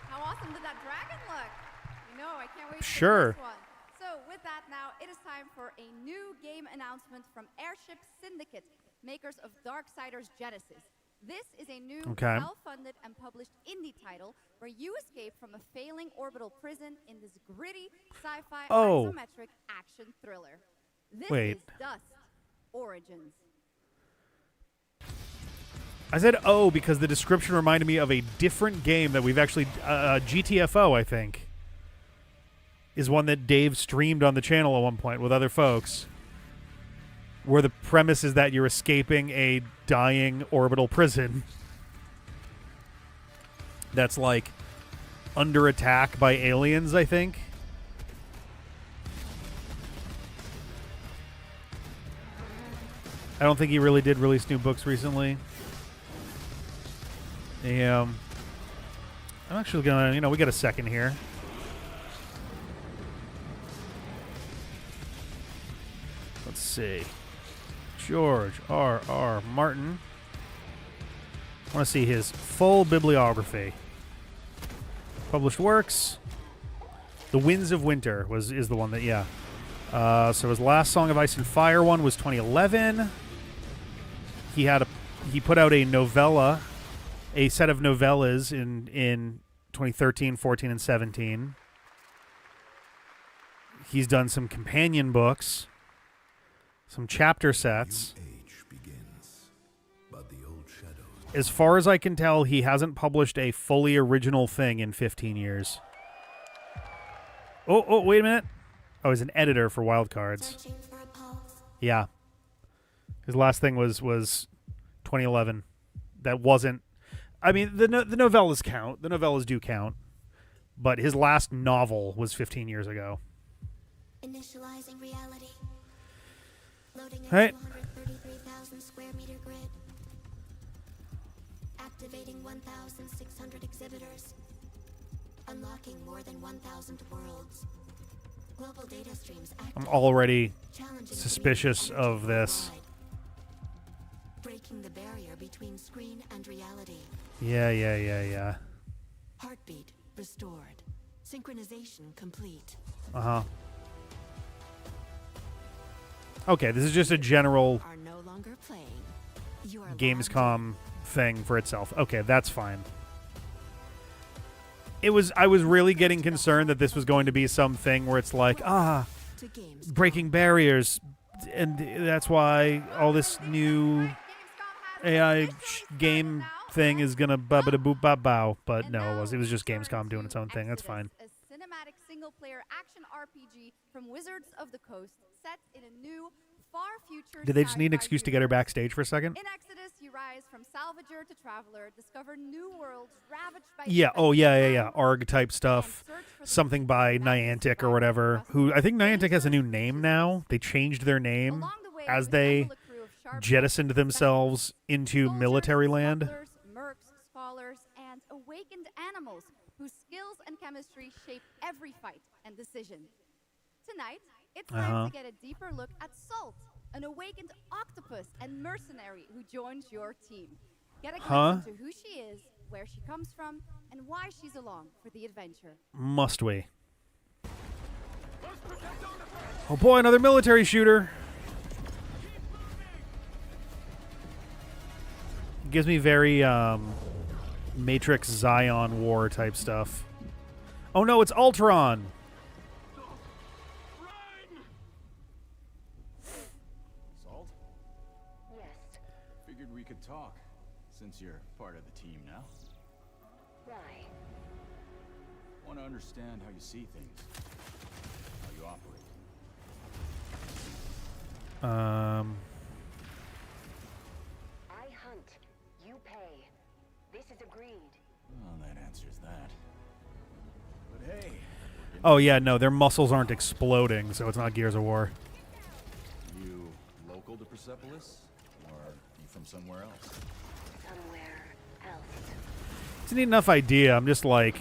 How awesome did that dragon look? I can't wait Sure. for this one. So with that now, it is time for a new game announcement from Airship Syndicate, makers of Darksiders Genesis. This is a new Okay. self-funded and published indie title where you escape from a failing orbital prison in this gritty sci-fi isometric action thriller. This Wait. is Dust Origins. I said because the description reminded me of a different game that we've actually GTFO, I think, is one that Dave streamed on the channel at one point with other folks, where the premise is that you're escaping a dying orbital prison that's like under attack by aliens, I think. I don't think he really did release new books recently. I'm actually gonna, we got a second here. Let's see. George R.R. Martin. I want to see his full bibliography. Published works. The Winds of Winter is the one that, yeah. So his last Song of Ice and Fire one was 2011. He put out a novella, a set of novellas in 2013, 14, and 17. He's done some companion books, some chapter sets. As far as I can tell, he hasn't published a fully original thing in 15 years. Oh, wait a minute. Oh, he's an editor for Wildcards. Yeah. His last thing was 2011. That wasn't... I mean, the novellas count. The novellas do count. But his last novel was 15 years ago. Initializing reality. Loading a Right. 233,000 square meter grid. Activating 1,600 exhibitors. Unlocking more than 1,000 worlds. Global data streams active. I'm already Challenging suspicious the of this. Breaking the barrier between screen and reality. Yeah. Heartbeat restored. Synchronization complete. Uh-huh. Okay, this is just a general Are no longer playing. You are Gamescom thing for itself. Okay, that's fine. I was really getting concerned that this was going to be something where it's like, breaking barriers, and that's why all this new AI game thing is gonna bow. But no, it was just Gamescom doing its own thing. That's fine. A cinematic single-player action RPG from Wizards of the Coast, set in a new, far future. Did they just need an sci-fi excuse to get her universe. backstage for a second? In Exodus, you rise from Salvager to Traveler, discover new worlds ravaged by Yeah. Oh, yeah. ARG type stuff. Something by Niantic or whatever. Who I think Niantic has a new name now. They changed their name as they jettisoned themselves into military land. Mercs, scholars, and awakened animals whose skills and chemistry shape every fight and decision. Tonight, it's time to get a deeper look at Salt, an awakened octopus and mercenary who joins your team. Get a glimpse into who she is, where she comes from, and why she's along for the adventure. Must we? Oh boy, another military shooter. Gives me very Matrix Zion War type stuff. Oh no, it's Ultron. Salt? Yes. Figured we could talk, since you're part of the team now. Why? Want to understand how you see things, how you operate. I hunt. You pay. This is agreed. Well, that answers that. But hey. Oh yeah, no, their muscles aren't exploding, so it's not Gears of War. You local to Persepolis, or you from somewhere else? Somewhere else. It's a neat enough idea. I'm just like,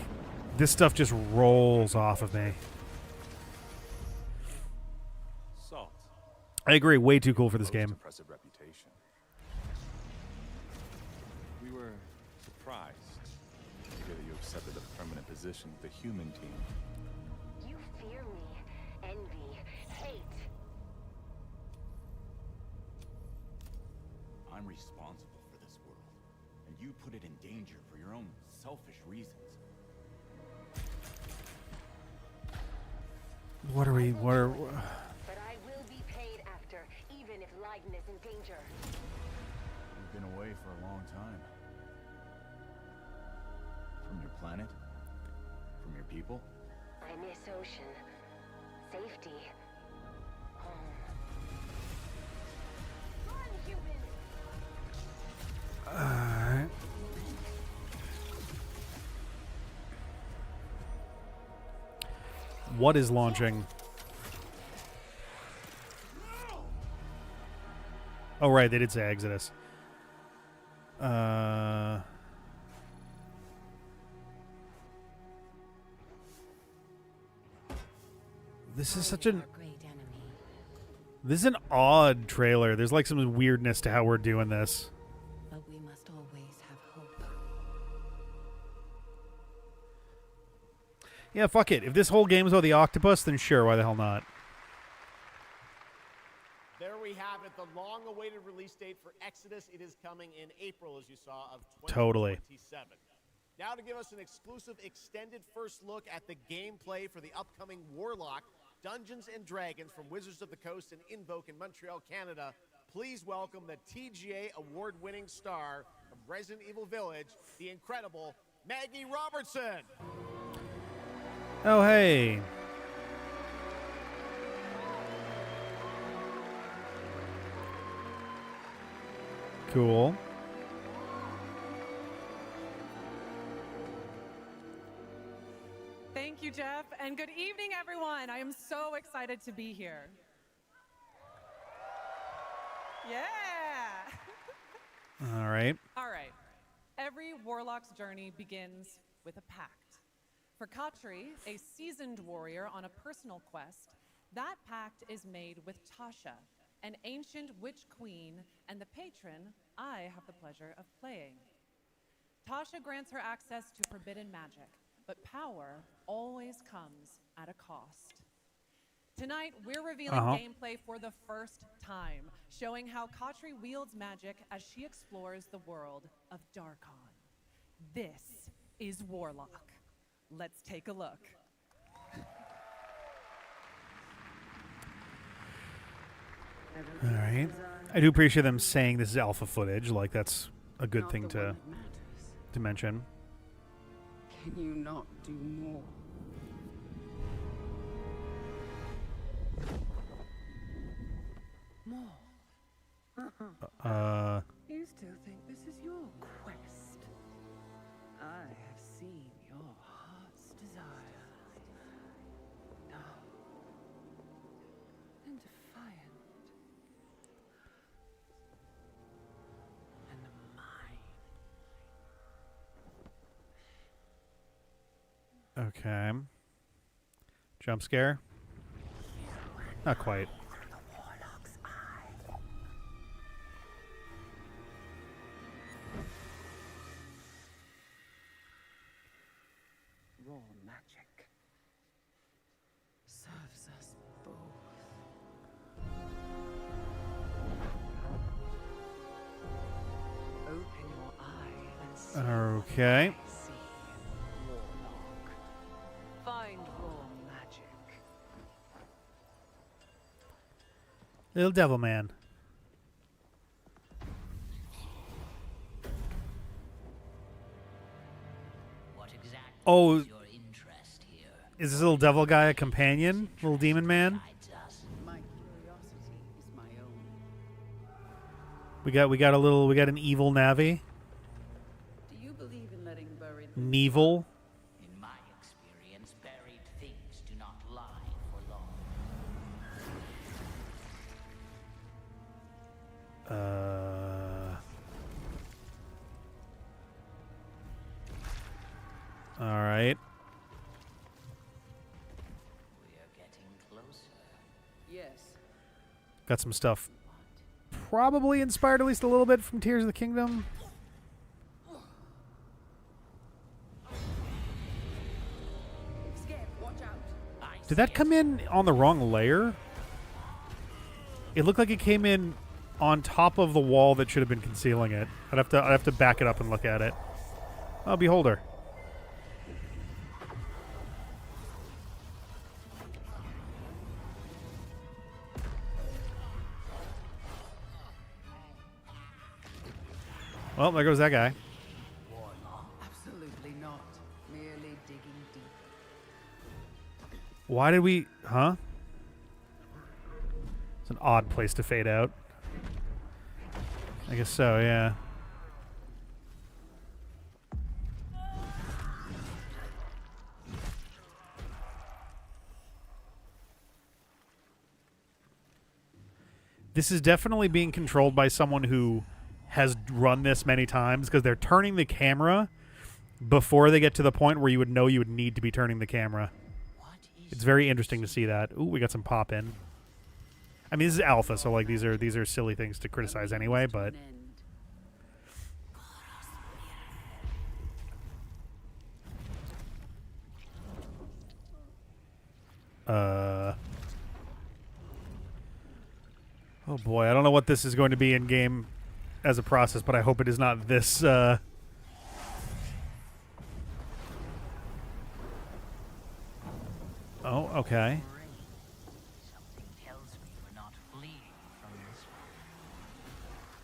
this stuff just rolls off of me. Salt. I agree. Way too cool for this game. Impressive reputation. We were surprised to hear that you accepted a permanent position with the human team. You fear me, envy, hate. I'm responsible for this world, and you put it in danger for your own selfish reasons. What are we? What are? But I will be paid after, even if Leiden is in danger. You've been away for a long time. From your planet? From your people? I miss ocean. Safety. Home. Run, human! Alright. What is launching? Oh right, they did say Exodus. This is such an... This is an odd trailer. There's like some weirdness to how we're doing this. But we must always have hope. Yeah, fuck it. If this whole game is about the octopus, then sure, why the hell not? There we have it, the long-awaited release date for Exodus. It is coming in April, as you saw, of 2027. Totally. Now to give us an exclusive extended first look at the gameplay for the upcoming Warlock Dungeons & Dragons from Wizards of the Coast and Invoke in Montreal, Canada, please welcome the TGA award-winning star of Resident Evil Village, the incredible Maggie Robertson. Oh, hey. Cool. Thank you, Jeff, and good evening, everyone. I am so excited to be here. Yeah. All right. All right. Every warlock's journey begins with a pact. For Katri, a seasoned warrior on a personal quest, that pact is made with Tasha, an ancient witch queen and the patron I have the pleasure of playing. Tasha grants her access to forbidden magic, but power always comes at a cost. Tonight, we're revealing gameplay for the first time, showing how Katri wields magic as she explores the world of Darkon. This is Warlock. Let's take a look. All right. I do appreciate them saying this is alpha footage. Like, that's a good thing to mention. Can you not do more? More? You still think this is your quest? I have seen your heart's desire. Dark and defiant. And mine. Okay. Jump scare? Not quite. Raw magic serves us both. Open your eye and see. Okay. What I see, Warlock. Find raw magic. Little devil man. Oh, is this little devil guy a companion? Little demon man? My curiosity is my own. We got an evil Navi. Do you believe in letting buried Nevil. In my experience, buried things do not lie for long. All right. We are getting closer. Yes. Got some stuff probably inspired at least a little bit from Tears of the Kingdom. Scared, watch out. Did that come in on the wrong layer? It looked like it came in on top of the wall that should have been concealing it. I'd have to back it up and look at it. Oh, beholder. Well, there goes that guy. Absolutely not. Merely digging deep. Why did we... Huh? It's an odd place to fade out. I guess so, yeah. This is definitely being controlled by someone who has run this many times, because they're turning the camera before they get to the point where you would know you would need to be turning the camera. It's very interesting to see that. Ooh, we got some pop in. I mean, this is alpha, so like these are silly things to criticize anyway, but Oh boy, I don't know what this is going to be in game as a process, but I hope it is not this. Oh, okay.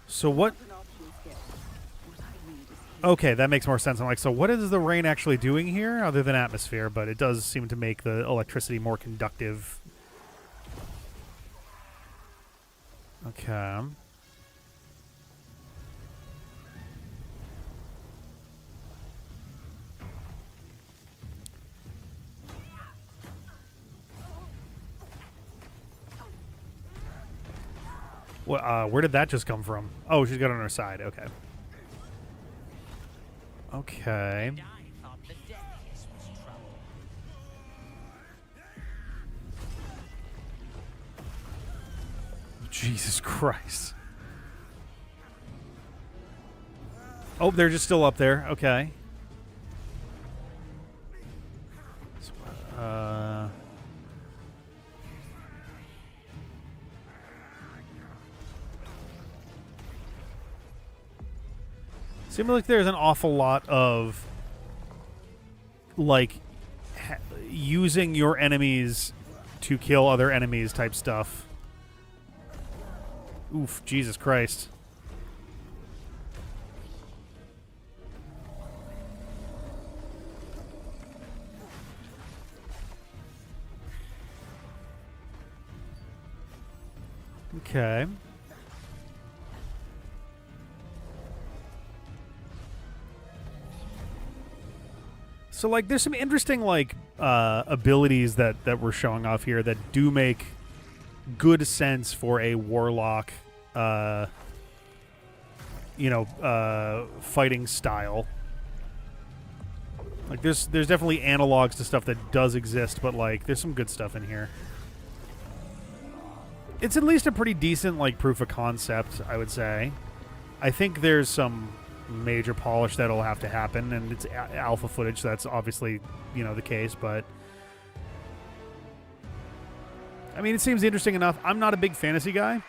So what? Okay, that makes more sense. I'm like, so what is the rain actually doing here other than atmosphere? But it does seem to make the electricity more conductive. Okay. Well, where did that just come from? Oh, she's got it on her side. Okay. Okay. Jesus Christ. Oh, they're just still up there. Okay. Seems like there's an awful lot of, like, using your enemies to kill other enemies type stuff. Oof, Jesus Christ. Okay. So, like, there's some interesting, like, abilities that we're showing off here that do make good sense for a warlock, fighting style. Like, there's definitely analogs to stuff that does exist, but, like, there's some good stuff in here. It's at least a pretty decent, like, proof of concept, I would say. I think there's some major polish that'll have to happen, and it's alpha footage, so that's obviously, the case, but I mean, it seems interesting enough. I'm not a big fantasy guy,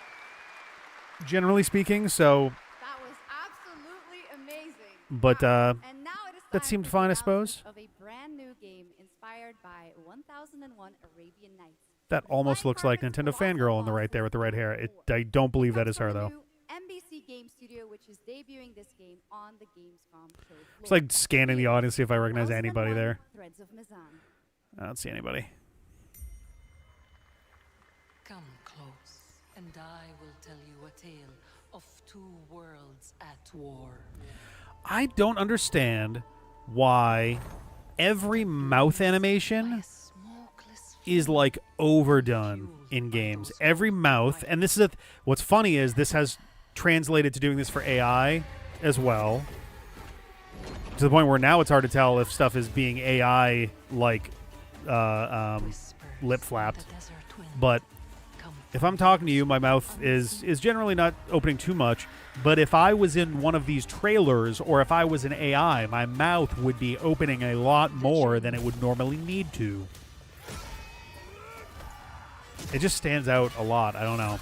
generally speaking, so That was absolutely amazing. but And now it is that time seemed for fine, I the suppose. launch of a brand new game inspired by 1001 Arabian Nights. That almost looks like Nintendo Fangirl on the right there with the red hair. I don't believe that is her, though. NBC Game Studio, which is debuting this game on the Gamescom show floor. It's like scanning the audience, see if I recognize Welcome anybody one, there. Threads of Mizan. I don't see anybody. Come close, and I will tell you a tale of two worlds at war. I don't understand why every mouth animation is like overdone in games. Every mouth, and this is what's funny is this has translated to doing this for AI as well, to the point where now it's hard to tell if stuff is being AI like lip flapped. But if I'm talking to you, my mouth is generally not opening too much. But if I was in one of these trailers, or if I was an AI, my mouth would be opening a lot more than it would normally need to. It just stands out a lot. I don't know.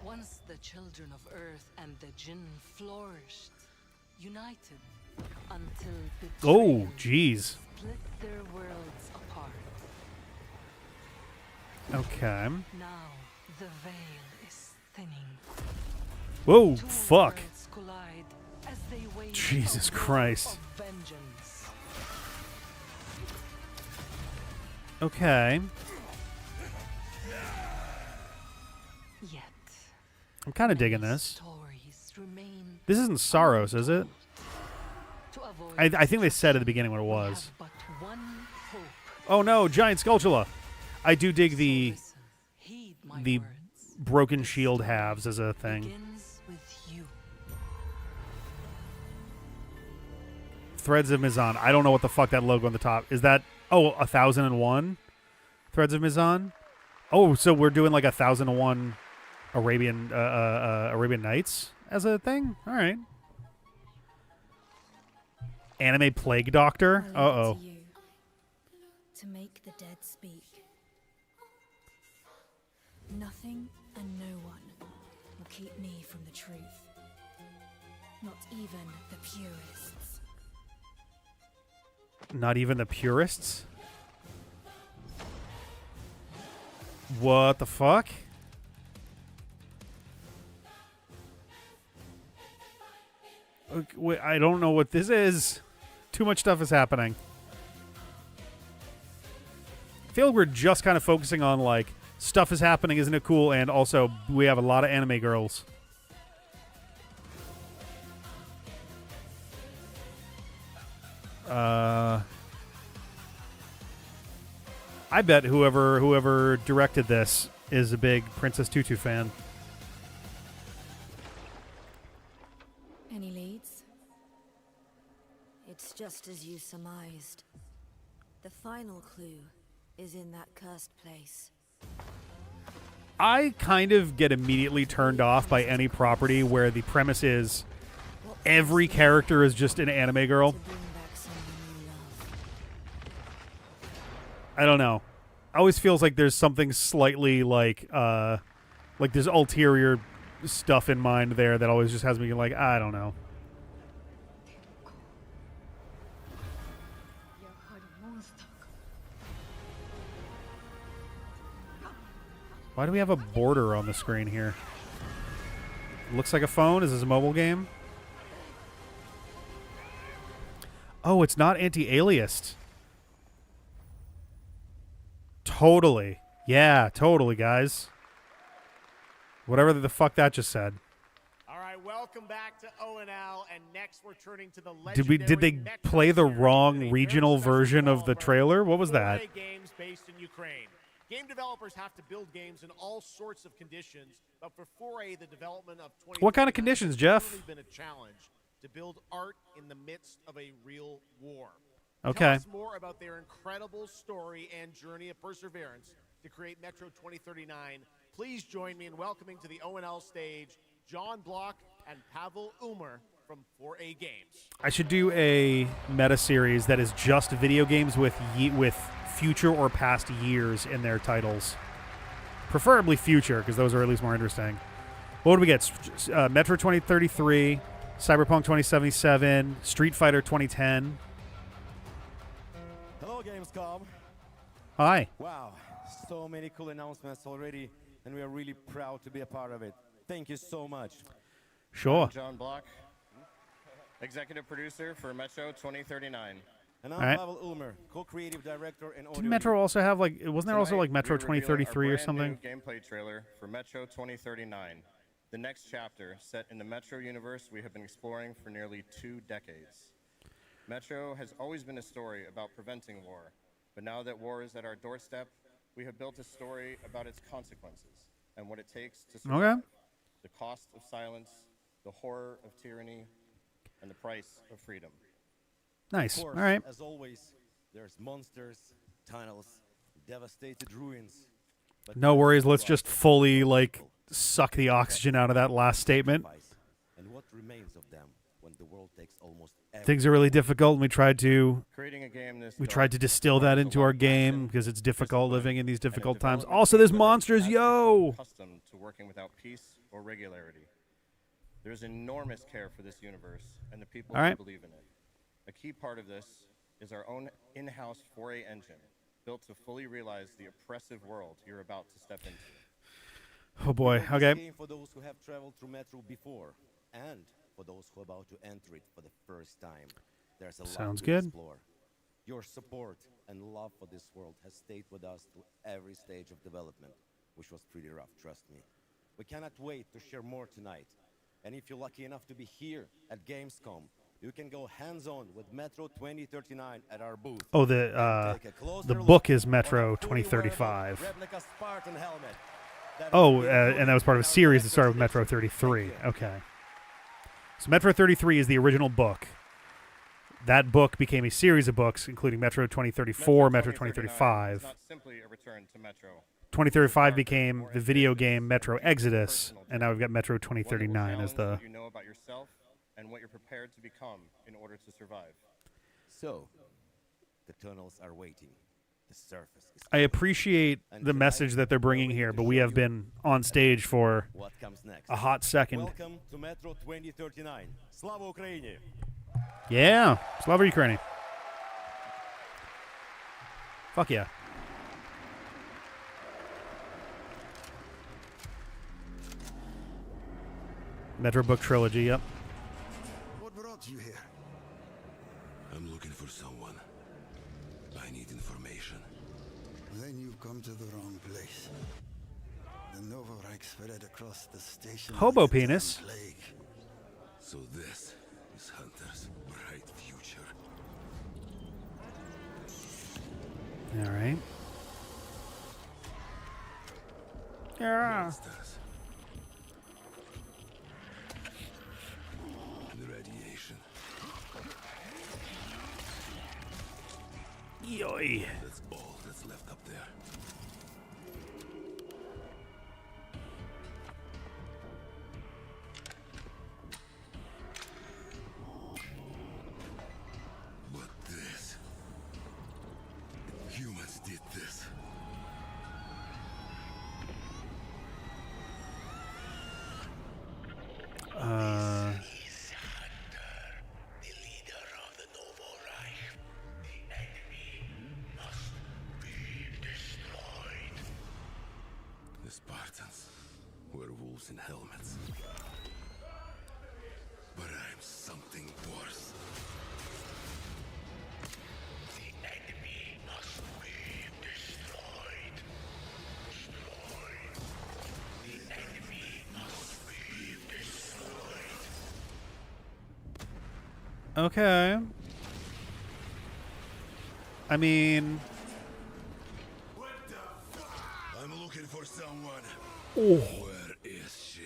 Once the children of Earth and the Jinn flourished, united, until Oh, jeez. split their worlds apart. Okay. Now the veil is thinning. Whoa, Two fuck. worlds collide as they wage Jesus a war Christ. of vengeance. Okay. Yet I'm kind of digging this. stories remain This isn't Saros, is it? to avoid I think they said at the beginning what it was. but one hope. Oh no, giant Skulltula. I do dig the broken shield halves as a thing. Begins with you. Threads of Mizan. I don't know what the fuck that logo on the top is. That 1001 Threads of Mizan. Oh, so we're doing like 1001 Arabian Nights as a thing? All right. Anime Plague Doctor? Uh-oh. To make the dead speak. Nothing and no one will keep me from the truth. Not even the purists. Not even the purists? What the fuck? Okay, wait, I don't know what this is. Too much stuff is happening. I feel like we're just kind of focusing on, like, stuff is happening, isn't it cool? And also, we have a lot of anime girls. I bet whoever directed this is a big Princess Tutu fan. Any leads? It's just as you surmised. The final clue is in that cursed place. I kind of get immediately turned off by any property where the premise is every character is just an anime girl. I don't know. Always feels like there's something slightly like there's ulterior stuff in mind there that always just has me like, I don't know. Why do we have a border on the screen here? Looks like a phone. Is this a mobile game? Oh, it's not anti-aliased. Totally. Yeah, totally, guys. Whatever the fuck that just said. All right, welcome back to ONL, and next we're turning to the legendary Did they play the wrong regional version of the trailer? What was that? 4A games based in Ukraine. Game developers have to build games in all sorts of conditions, but for 4A, the development of 20 What kind of conditions, Jeff? It's really been a challenge to build art in the midst of a real war. Okay. Tell us more about their incredible story and journey of perseverance to create Metro 2039. Please join me in welcoming to the ONL stage John Block and Pavel Umer from 4A Games. I should do a meta series that is just video games with future or past years in their titles. Preferably future, because those are at least more interesting. What do we get? Metro 2033, Cyberpunk 2077, Street Fighter 2010. Hello, Gamescom. Hi. Wow, so many cool announcements already, and we are really proud to be a part of it. Thank you so much. Sure. I'm John Block, executive producer for Metro 2039. And I'm All right. Pavel Ulmer, co-creative director and audio. Didn't Metro also have like? Wasn't there also like Metro Tonight, we're revealing 2033 or our brand something? new gameplay trailer for Metro 2039, the next chapter set in the Metro universe we have been exploring for nearly 2 decades. Metro has always been a story about preventing war, but now that war is at our doorstep, we have built a story about its consequences and what it takes to survive. Okay. The cost of silence, the horror of tyranny, and the price of freedom. Nice. Of course, All right. As always, there's monsters, tunnels, devastated ruins. But No worries. Let's just fully like suck the oxygen out of that last statement. And what remains of them when the world takes almost Things are really difficult, and we tried to Creating distill that into our game because it's difficult living in these difficult times. Also, there's monsters, yo. Accustomed to working without peace or regularity. There's enormous care for this universe and the people All right. who believe in it. A key part of this is our own in-house 4A engine, built to fully realize the oppressive world you're about to step into. Oh boy. This Okay. game for those who have traveled through Metro before, and for those who are about to enter it for the first time. There's a Sounds lot to good. explore. Your support and love for this world has stayed with us through every stage of development, which was pretty rough, trust me. We cannot wait to share more tonight. And if you're lucky enough to be here at Gamescom, you can go hands-on with Metro 2039 at our booth. Oh, and take a closer the look book is on Metro our fully 2035. wearable replica Spartan helmet that Oh, is being and that was part of a series that started with Metro 33. Okay. So Metro 33 is the original book. That book became a series of books, including Metro 2034, Metro 2035. It's not simply a return to Metro. 2035 became the video game Metro Exodus, and now we've got Metro One that will 2039 as challenge the... what you know about yourself and what you're prepared to become in order to survive. So, the tunnels are waiting. The surface is I appreciate the message that they're bringing here, but we have been on stage for what comes next. a hot second. Welcome to Metro 2039. Slava Ukraini! Yeah, Slava Ukraini. Fuck yeah. Metro Book Trilogy, yep. What brought you here? I'm looking for someone. I need information. Then you've come to the wrong place. The Novorite spread across the station. Hobo like a penis. damn plague. So this is Hunter's bright future. All right. Yeah. Monsters. And radiation. Yoy. That's all that's left up there. But this... Humans did this. The Spartans were wolves in helmets. But I'm something worse. The enemy must be destroyed. The enemy must be destroyed. Okay. I mean... I'm looking for someone. Oh. Where is she?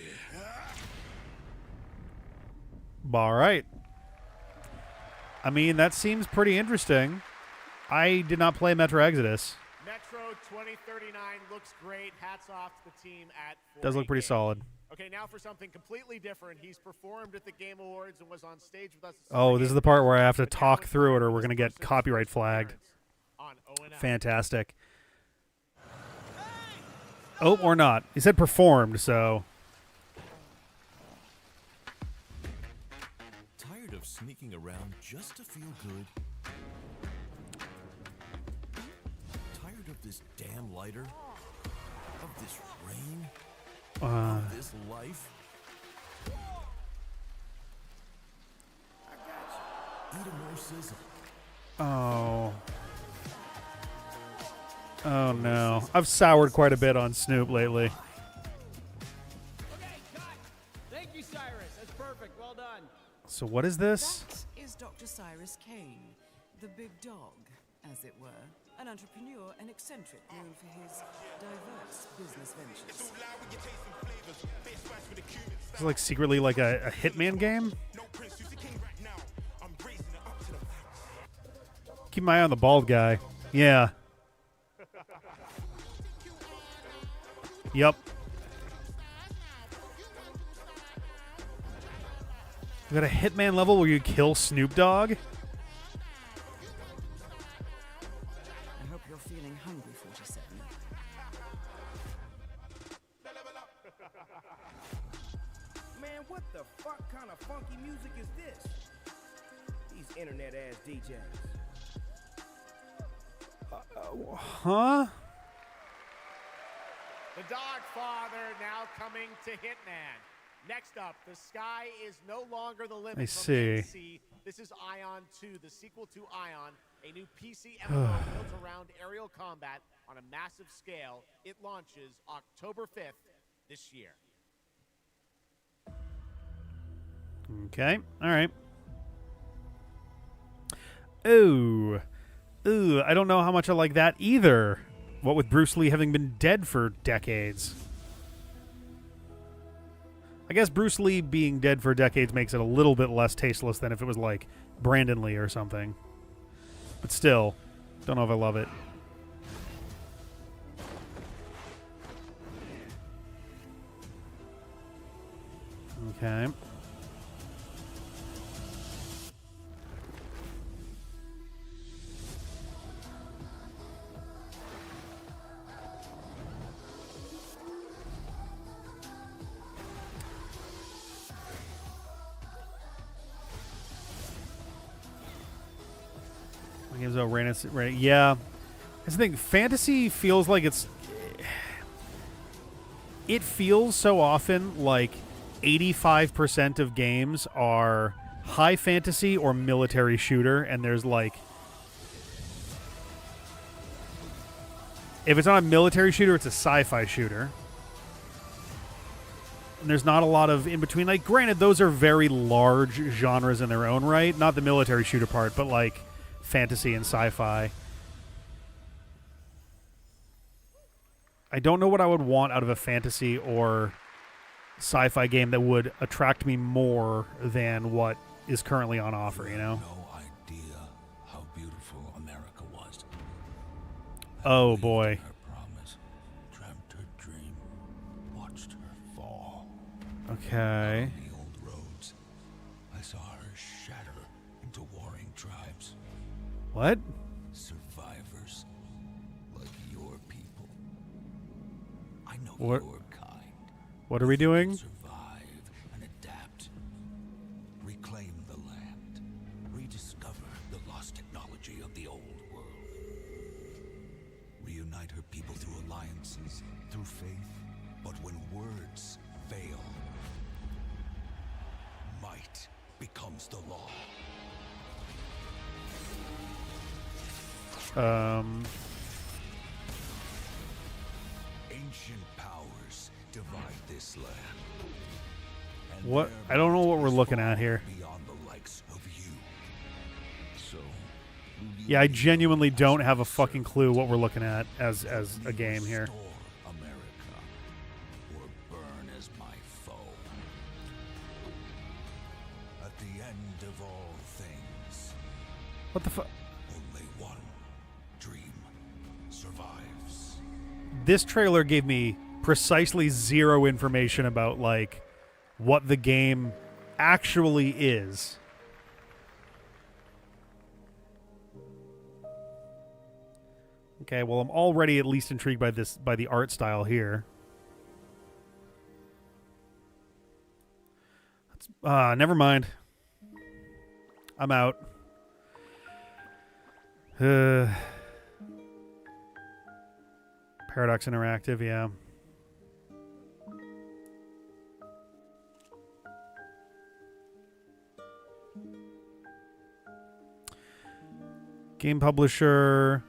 All right. I mean, that seems pretty interesting. I did not play Metro Exodus. Metro 2039 looks great. Hats off to the team at 4A Does look pretty Games. solid. Okay, now for something completely different. He's performed at the Game Awards and was on stage with us. at Oh, Summer this is Games. the part where I have to But now talk it's through it time or for we're his going to get first copyright official flagged. appearance on O&M. Fantastic. Oh, or not. He said performed, so... Tired of sneaking around just to feel good? Tired of this damn lighter? Of this rain? Of this life? Eat a more sizzle. Oh. Oh, no. I've soured quite a bit on Snoop lately. Thank you, Cyrus. That's perfect. Well done. So what is this? That is Dr. Cyrus Kane, the big dog, as it were. An entrepreneur and eccentric known for his diverse business ventures. Is it like secretly like a Hitman game? Keep my eye on the bald guy. Yeah. Yep. You got a Hitman level where you kill Snoop Dogg? I hope you're feeling hungry, 47. Man, what the fuck kind of funky music is this? These internet-ass DJs. Huh? The Dog Father now coming to Hitman. Next up, the sky is no longer the limit. I from see. NC. This is Ion 2, the sequel to Ion, a new PC MMO built around aerial combat on a massive scale. It launches October 5th this year. Okay. All right. Ooh. Ooh, I don't know how much I like that either. What with Bruce Lee having been dead for decades. I guess Bruce Lee being dead for decades makes it a little bit less tasteless than if it was like Brandon Lee or something. But still, don't know if I love it. Okay. Games about right? Yeah. That's the thing. Fantasy feels like it's. It feels so often like 85% of games are high fantasy or military shooter, and there's like. If it's not a military shooter, it's a sci-fi shooter. And there's not a lot of in between. Like, granted, those are very large genres in their own right. Not the military shooter part, but like fantasy and sci-fi. I don't know what I would want out of a fantasy or sci-fi game that would attract me more than what is currently on offer, you know? No idea how beautiful America was. Oh, boy. Her promise, dreamt her dream, watched her fall. Okay. On the old roads, I saw her shatter into warring tribes. What? Survivors like your people. I know What? your kind. What are we doing? Survive and adapt. Reclaim the land. Rediscover the lost technology of the old world. Reunite her people through alliances, through faith. But when words fail, might becomes the law. Ancient powers divide this land. And What? I don't know what we're looking at here. beyond the likes of you. So, Yeah, I genuinely don't have a fucking clue what we're looking at as a game here. restore America or burn as my foe. At the end of all things, What the fuck? only one dream survives. This trailer gave me precisely zero information about, like, what the game actually is. Okay, well, I'm already at least intrigued by the art style here. Never mind. I'm out. Paradox Interactive, yeah. Game publisher.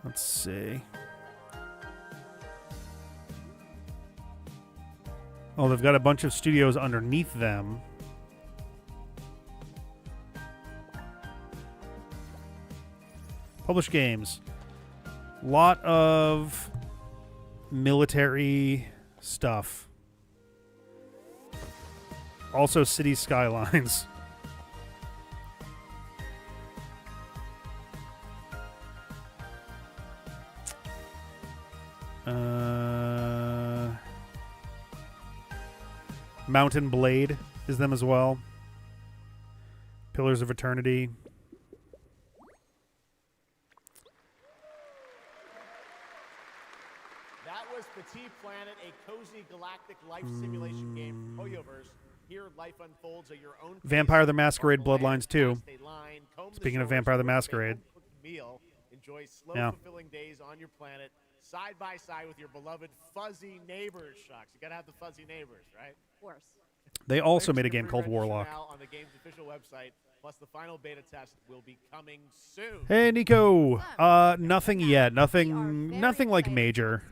Let's see. Oh, they've got a bunch of studios underneath them. Published games. Lot of military stuff. Also City Skylines. Mountain Blade is them as well. Pillars of Eternity. That was Petit Planet, a cozy galactic life simulation game from Hoyoverse. Here, life unfolds at your own pace. Vampire the Masquerade Walk the land, Bloodlines 2. pass a line, comb the Speaking of shores, Vampire the make a Masquerade. home-cooked meal, enjoy slow, Yeah. fulfilling days on your planet, side by side with your beloved fuzzy neighbors. Shucks, you gotta have the fuzzy neighbors, right? Of course. They also made a Players game can called pre-register Warlock. now on the game's official website. Plus, the final beta test will be coming soon. Hey, Nico. Nothing yet. Nothing like major.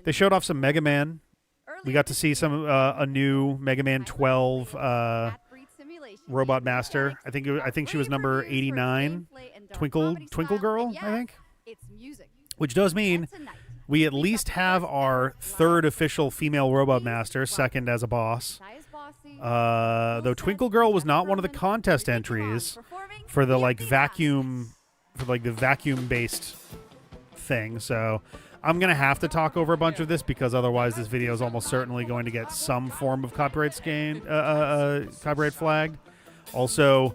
They showed off some Mega Man. We got to see some a new Mega Man 12 Robot Master. I think she was number 89. Twinkle Girl, I think. Which does mean we at least have our third official female Robot Master, second as a boss. Though Twinkle Girl was not one of the contest entries for the vacuum based thing. So I'm going to have to talk over a bunch of this because otherwise this video is almost certainly going to get some form of copyright copyright flagged. Also,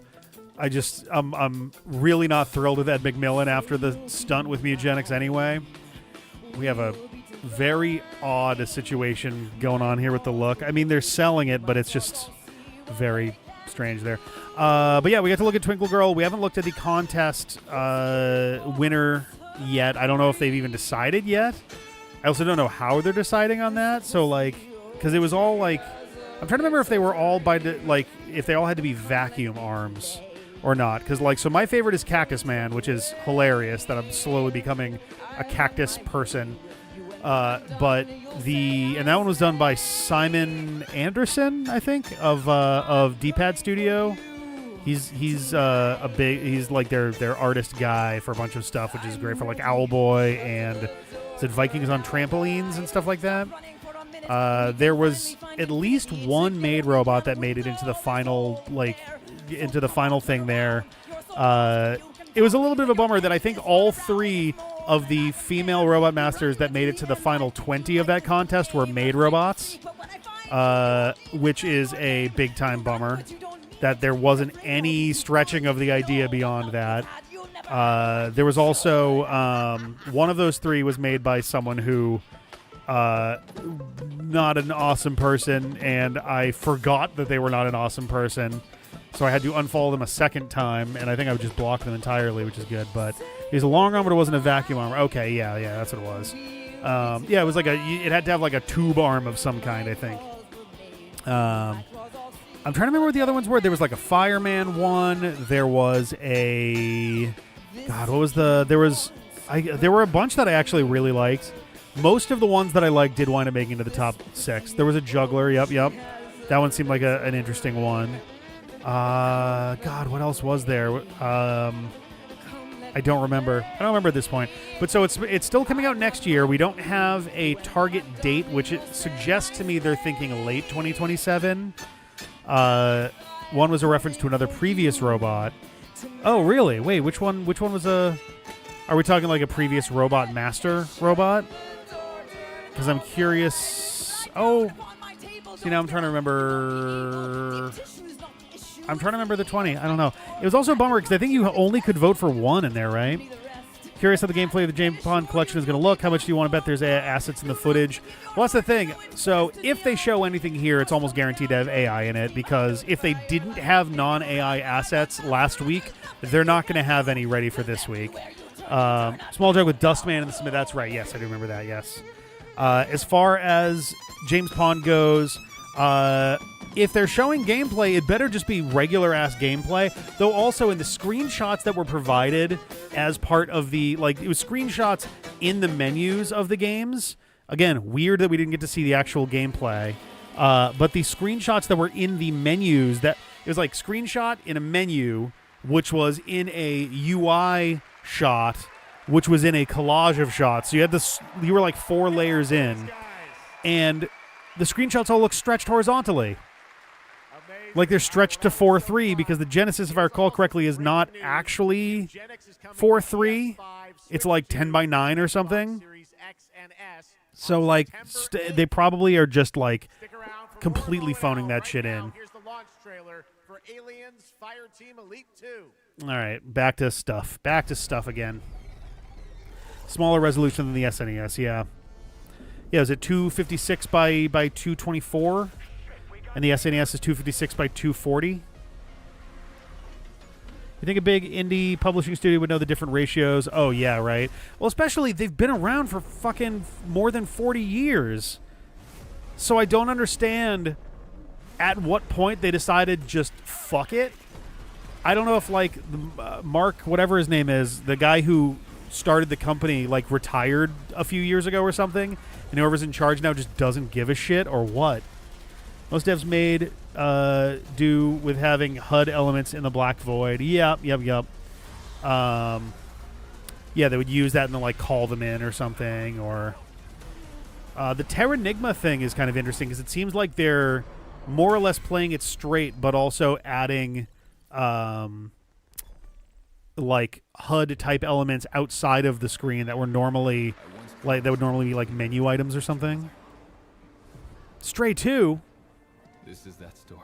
I'm really not thrilled with Ed McMillan after the stunt with Mutagenics anyway. We have a very odd situation going on here with the look. I mean, they're selling it, but it's just very strange there. But yeah, we got to look at Twinkle Girl. We haven't looked at the contest winner yet. I don't know if they've even decided yet. I also don't know how they're deciding on that. So, like, because it was all like, I'm trying to remember if they were all if they all had to be vacuum arms or not. Because, like, so my favorite is Cactus Man, which is hilarious that I'm slowly becoming a cactus person. And that one was done by Simon Anderson, I think, of D-Pad Studio. He's like their artist guy for a bunch of stuff, which is great for like Owlboy and is it Vikings on Trampolines and stuff like that. There was at least one maid robot that made it into the final thing there. It was a little bit of a bummer that I think all 3 of the female robot masters that made it to the final 20 of that contest were maid robots, which is a big-time bummer that there wasn't any stretching of the idea beyond that. There was also one of those 3 was made by someone who not an awesome person, and I forgot that they were not an awesome person. So I had to unfollow them a second time, and I think I would just block them entirely, which is good. But he's a long arm, but it wasn't a vacuum arm. Okay, yeah, that's what it was. Yeah, it was like it had to have like a tube arm of some kind, I think. I'm trying to remember what the other ones were. There was like a fireman one. There was there were a bunch that I actually really liked. Most of the ones that I liked did wind up making it to the top 6. There was a juggler. Yep. That one seemed like an interesting one. God, what else was there? I don't remember. I don't remember at this point. But so it's still coming out next year. We don't have a target date, which it suggests to me they're thinking late 2027. One was a reference to another previous robot. Oh, really? Wait, which one was a... Are we talking like a previous Robot Master robot? Because I'm curious... Oh, see, now I'm trying to remember the 20. I don't know. It was also a bummer because I think you only could vote for one in there, right? Curious how the gameplay of the James Bond collection is going to look. How much do you want to bet there's assets in the footage? Well, that's the thing. So if they show anything here, it's almost guaranteed to have AI in it, because if they didn't have non-AI assets last week, they're not going to have any ready for this week. Small joke with Dustman in the Smith. That's right. Yes, I do remember that. Yes. As far as James Pond goes, if they're showing gameplay, it better just be regular-ass gameplay. Though also in the screenshots that were provided as part of the... it was screenshots in the menus of the games. Again, weird that we didn't get to see the actual gameplay. But the screenshots that were in the menus, it was like screenshot in a menu, which was in a UI shot, which was in a collage of shots. So you were like 4 layers in. And the screenshots all look stretched horizontally. Like they're stretched to 4:3 because the Genesis, if I recall correctly, is not actually 4:3. It's like 10:9 or something. So like they probably are just like completely phoning that shit in. Here's the launch trailer for Aliens Fireteam Elite 2. All right, back to stuff. Back to stuff again. Smaller resolution than the SNES, yeah. Yeah, is it 256 by 224? And the SNES is 256 by 240. You think a big indie publishing studio would know the different ratios? Oh, yeah, right. Well, especially they've been around for fucking more than 40 years. So I don't understand at what point they decided just fuck it. I don't know if, like, Mark, whatever his name is, the guy who started the company, like, retired a few years ago or something, and whoever's in charge now just doesn't give a shit, or what? Most devs made do with having HUD elements in the Black Void. Yep. Yeah, they would use that and then like call them in or something. Or the Terranigma thing is kind of interesting because it seems like they're more or less playing it straight, but also adding like HUD type elements outside of the screen that were normally like that would normally be like menu items or something. Stray 2. This is that story.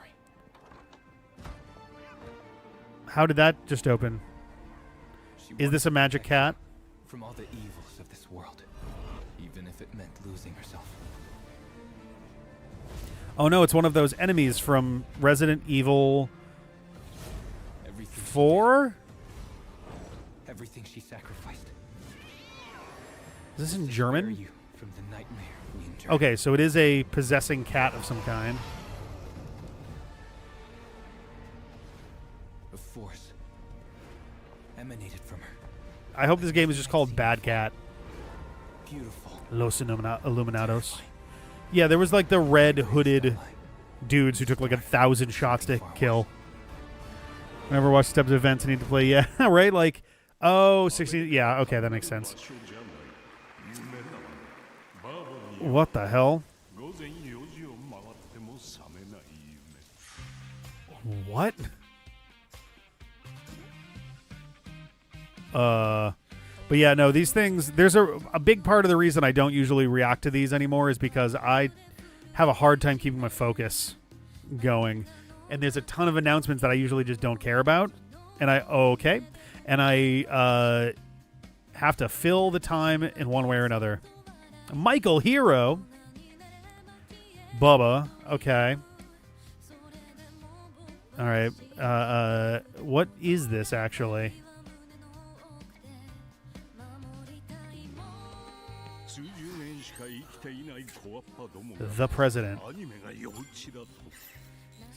How did that just open? Is this a magic cat? From all the evils of this world, even if it meant losing herself. Oh no, it's one of those enemies from Resident Evil 4? Everything she sacrificed. Is this in German? You from the nightmare we endured. Okay, so it is a possessing cat of some kind. A force emanated from her. I hope this game is just called Bad Cat. Beautiful. Los Illuminados. Yeah, there was like the red hooded dudes who took like 1,000 shots to kill. Whenever I watch Steps of Events, I need to play. Yeah, right? Like, oh, 60. Yeah, okay, that makes sense. What the hell? What? But yeah, no, these things, there's a big part of the reason I don't usually react to these anymore is because I have a hard time keeping my focus going. And there's a ton of announcements that I usually just don't care about. And I have to fill the time in one way or another. Michael Hero. Bubba. Okay. All right. What is this actually? The President.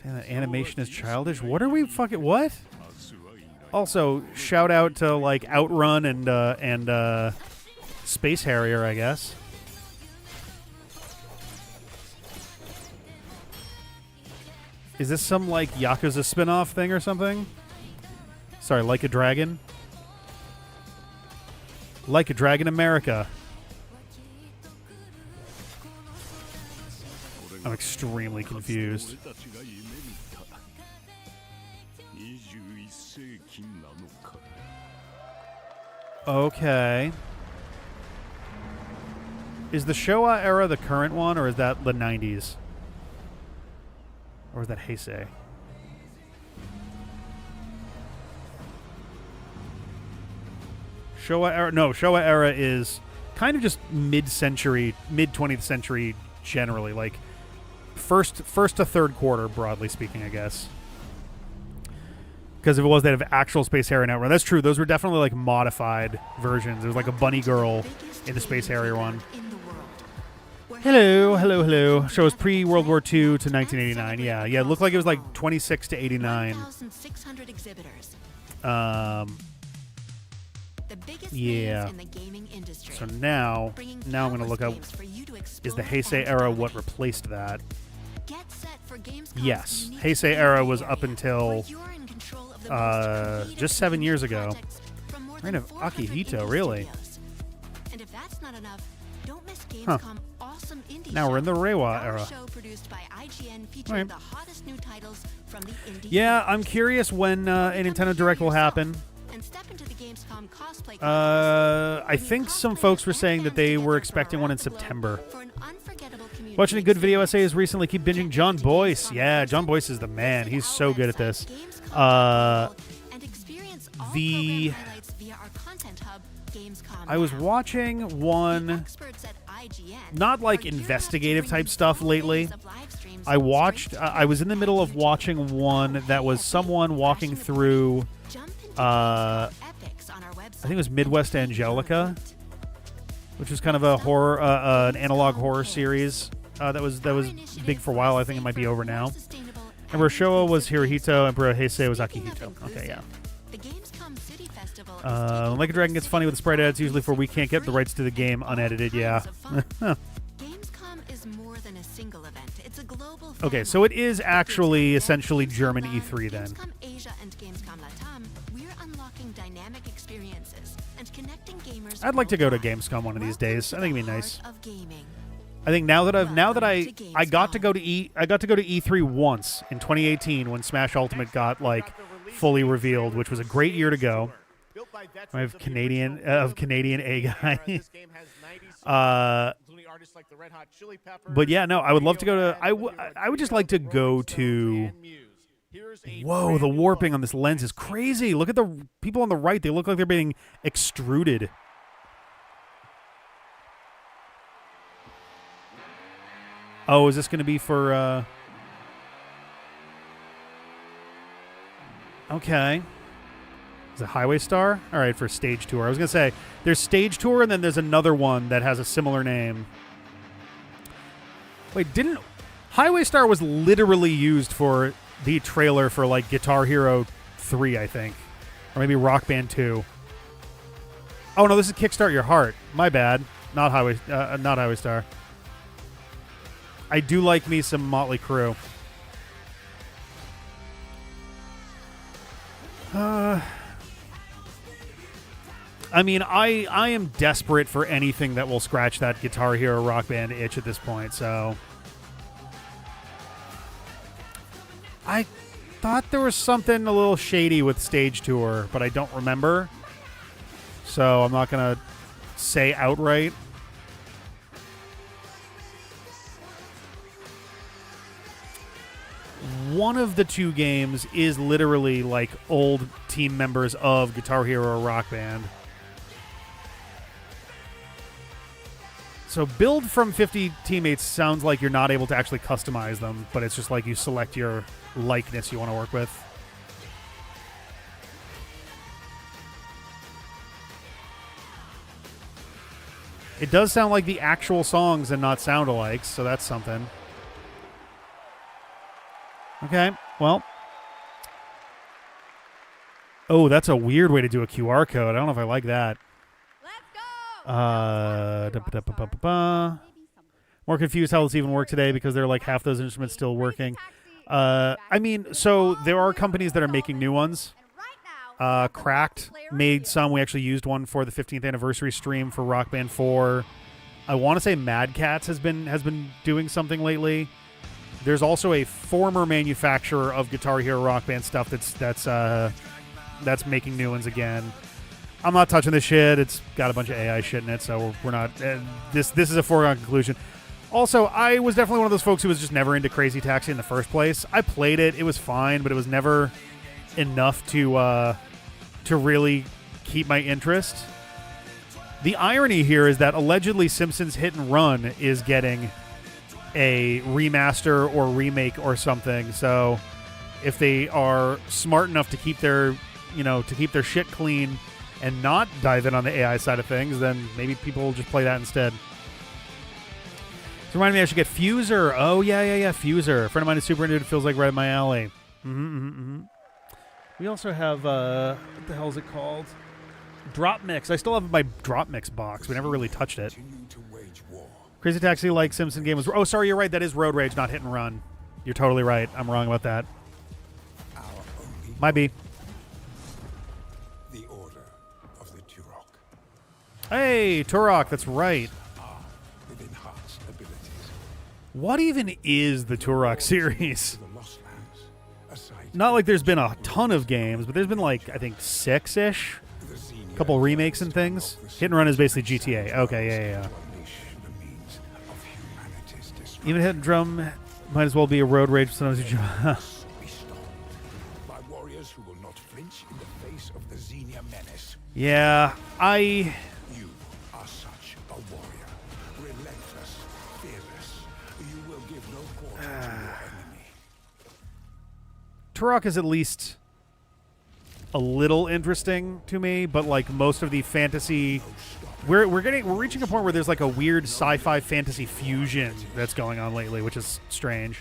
Saying that animation is childish. What are we fucking what? Also, shout out to like Outrun and Space Harrier, I guess. Is this some like Yakuza spin-off thing or something? Sorry, Like a Dragon. Like a Dragon America. I'm extremely confused. Okay. Is the Showa era the current one, or is that the 90s? Or is that Heisei? Showa era? No, Showa era is kind of just mid-century, mid-20th century generally, like first to third quarter, broadly speaking, I guess. Because if it was, they'd have actual Space Harrier and Outrun. That's true. Those were definitely like modified versions. There was like a bunny girl in the Space Harrier one. Hello, hello, hello. Show was pre-World War II to 1989. Yeah, it looked like it was like 26 to 89. Yeah. So now I'm going to look up, is the Heisei era what replaced that? Yes. Heisei era was up until just 7 years ago. Reign of Akihito, really? Huh. Now we're in the Reiwa era. Right. Yeah, I'm curious when a Nintendo Direct will happen. I think some folks were saying that they were expecting one in September. Watching a good video essays recently. Keep binging John Boyce. Yeah, John Boyce is the man. He's so good at this. I was watching one, not like investigative type stuff lately. I was in the middle of watching one that was someone walking through, I think it was Midwest Angelica, which was kind of a horror, an analog horror series that was big for a while. I think it might be over now. Emperor Showa was Hirohito. Emperor Heisei was Akihito. Okay, yeah. Like a Dragon gets funny with the sprite ads, usually for we can't get the rights to the game unedited. Yeah. Okay, so it is actually essentially German E3 then. I'd like to go to Gamescom one of these days. I think it'd be nice. I think now that I got to go to E3 once in 2018 when Smash Ultimate got like fully revealed, which was a great year to go. Built by veterans I have of the Canadian original Canadian A guy. This game has 90 songs, including artists like the Red Hot Chili Peppers. But yeah, no, I would love to go to. I would just like to go to. Whoa, the warping on this lens is crazy. Look at the people on the right. They look like they're being extruded. Oh, is this going to be for... Okay. Is it Highway Star? All right, for Stage Tour. I was going to say, there's Stage Tour, and then there's another one that has a similar name. Wait, didn't... Highway Star was literally used for the trailer for, like, Guitar Hero 3, I think. Or maybe Rock Band 2. Oh, no, this is Kickstart Your Heart. My bad. Not Highway Star. I do like me some Motley Crue. I mean, I am desperate for anything that will scratch that Guitar Hero Rock Band itch at this point, so... I thought there was something a little shady with Stage Tour, but I don't remember. So I'm not going to say outright. One of the two games is literally like old team members of Guitar Hero or Rock Band. So build from 50 teammates sounds like you're not able to actually customize them, but it's just like you select your likeness you want to work with. It does sound like the actual songs and not sound-alikes, so that's something. Okay, well. Oh, that's a weird way to do a QR code. I don't know if I like that. More confused how this even worked today because there are like half those instruments still working. I mean, so there are companies that are making new ones. Cracked made some. We actually used one for the 15th anniversary stream for Rock Band 4. I want to say Mad Catz has been doing something lately. There's also a former manufacturer of Guitar Hero Rock Band stuff that's making new ones again. I'm not touching this shit. It's got a bunch of AI shit in it, so we're not. This is a foregone conclusion. Also, I was definitely one of those folks who was just never into Crazy Taxi in the first place. I played it; it was fine, but it was never enough to really keep my interest. The irony here is that allegedly Simpsons Hit and Run is getting a remaster or remake or something. So, if they are smart enough to keep their shit clean and not dive in on the AI side of things, then maybe people will just play that instead. So remind me I should get Fuser. Oh, yeah, Fuser. A friend of mine is super into it. It feels like right up my alley. We also have, what the hell is it called? Drop Mix. I still have my Drop Mix box. We never really touched it. Crazy Taxi like Simpson game was... Oh, sorry, you're right. That is Road Rage, not Hit and Run. You're totally right. I'm wrong about that. Might be. Hey, Turok, that's right. What even is the Turok series? Not like there's been a ton of games, but there's been like, I think, 6-ish. A couple remakes and things. Hit and Run is basically GTA. Okay, yeah. Even Hit and Drum might as well be a Road Rage. Sometimes you yeah, Turok is at least a little interesting to me, but like most of the fantasy, we're reaching a point where there's like a weird sci-fi fantasy fusion that's going on lately, which is strange.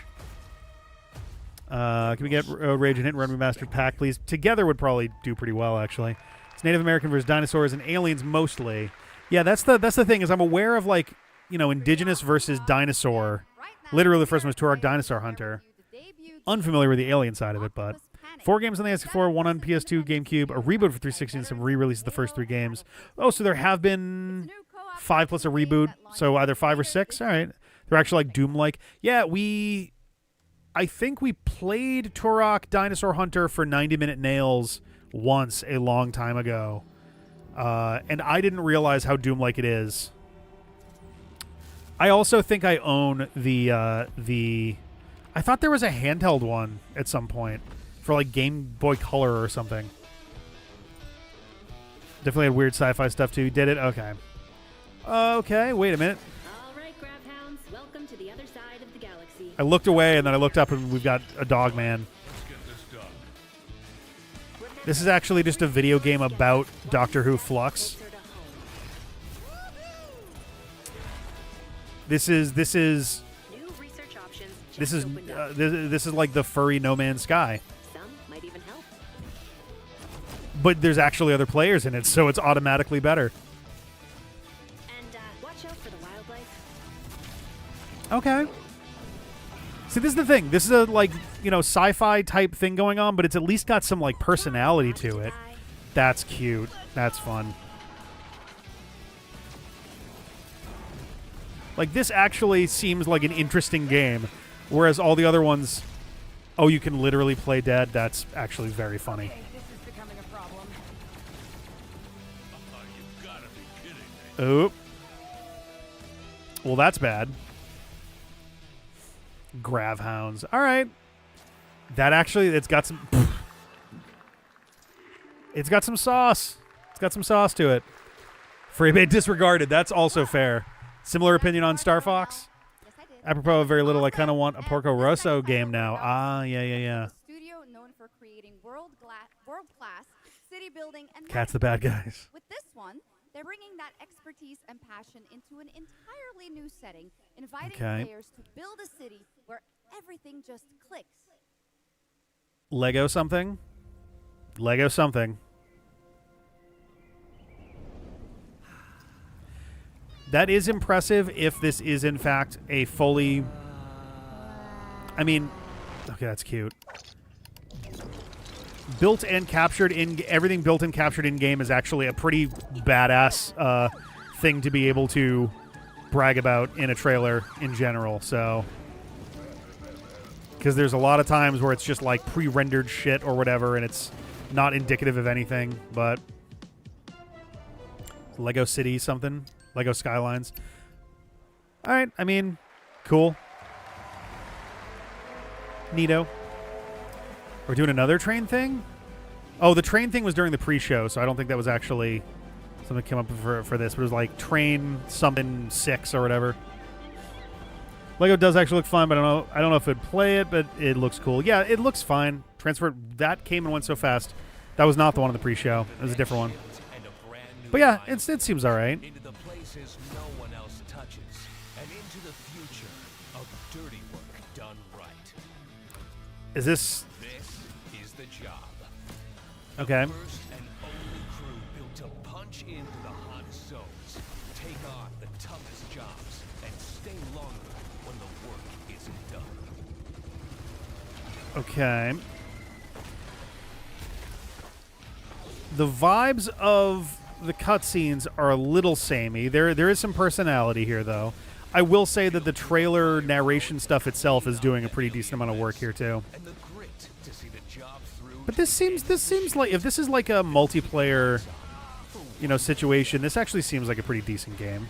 Can we get Road Rage and Hit and Run Remastered pack, please? Together would probably do pretty well, actually. It's Native American versus dinosaurs and aliens mostly. Yeah, that's the thing is I'm aware of like, indigenous versus dinosaur. Literally the first one was Turok Dinosaur Hunter. Unfamiliar with the alien side of it, but 4 games on the N64, 1 on PS2, GameCube, a reboot for 360, and some re-releases of the first 3 games. Oh, so there have been 5 plus a reboot, so either 5 or 6. All right, they're actually like Doom-like. Yeah, I think we played Turok Dinosaur Hunter for 90 Minute Nails once a long time ago. And I didn't realize how Doom-like it is. I also think I own the I thought there was a handheld one at some point for like Game Boy Color or something. Definitely had weird sci-fi stuff too. Did it? Okay. Okay, wait a minute. All right, Grabhounds, welcome to the other side of the galaxy. I looked away and then I looked up and we've got a dog man. This is actually just a video game about Doctor Who Flux. This is like the furry No Man's Sky. Some might even help. But there's actually other players in it, so it's automatically better. And watch out for the wildlife. Okay. See, this is the thing. This is a, like, you know, sci-fi type thing going on, but it's at least got some, like, personality to it. That's cute. That's fun. Like, this actually seems like an interesting game, whereas all the other ones, oh, you can literally play dead. That's actually very funny. This is becoming a problem. Oop. Well, that's bad. Gravhounds. All right. That actually, it's got some... It's got some sauce. It's got some sauce to it. Freebait disregarded. That's also fair. Similar opinion on Star Fox? Apropos of very little, I kind of want a Porco Rosso game now. Ah, yeah. Studio known for creating world-class city building and Cat's the bad guys. With this one, they're bringing that expertise and passion into an entirely new setting, inviting players to build a city where everything just clicks. Lego something? Lego something. That is impressive if this is, in fact, a fully... I mean... Okay, that's cute. Built and captured in... Everything built and captured in-game is actually a pretty badass thing to be able to brag about in a trailer in general, so... Because there's a lot of times where it's just, like, pre-rendered shit or whatever, and it's not indicative of anything, but... Lego City something... Lego Skylines. All right, I mean, cool. Neato. We're doing another train thing? Oh, the train thing was during the pre-show, so I don't think that was actually something that came up for this, but it was like train something 6 or whatever. Lego does actually look fun, but I don't know if it'd play it, but it looks cool. Yeah, it looks fine. Transfer, that came and went so fast. That was not the one in the pre-show. It was a different one. But yeah, it seems all right. No one else touches, and into the future of dirty work done right. Is this? This is the job. Okay. The first and only crew built to punch into the hot zones, take on the toughest jobs, and stay longer when the work isn't done. Okay. The vibes of the cutscenes are a little samey. There is some personality here, though. I will say that the trailer narration stuff itself is doing a pretty decent amount of work here too. But this seems like, if this is like a multiplayer, you know, situation, this actually seems like a pretty decent game.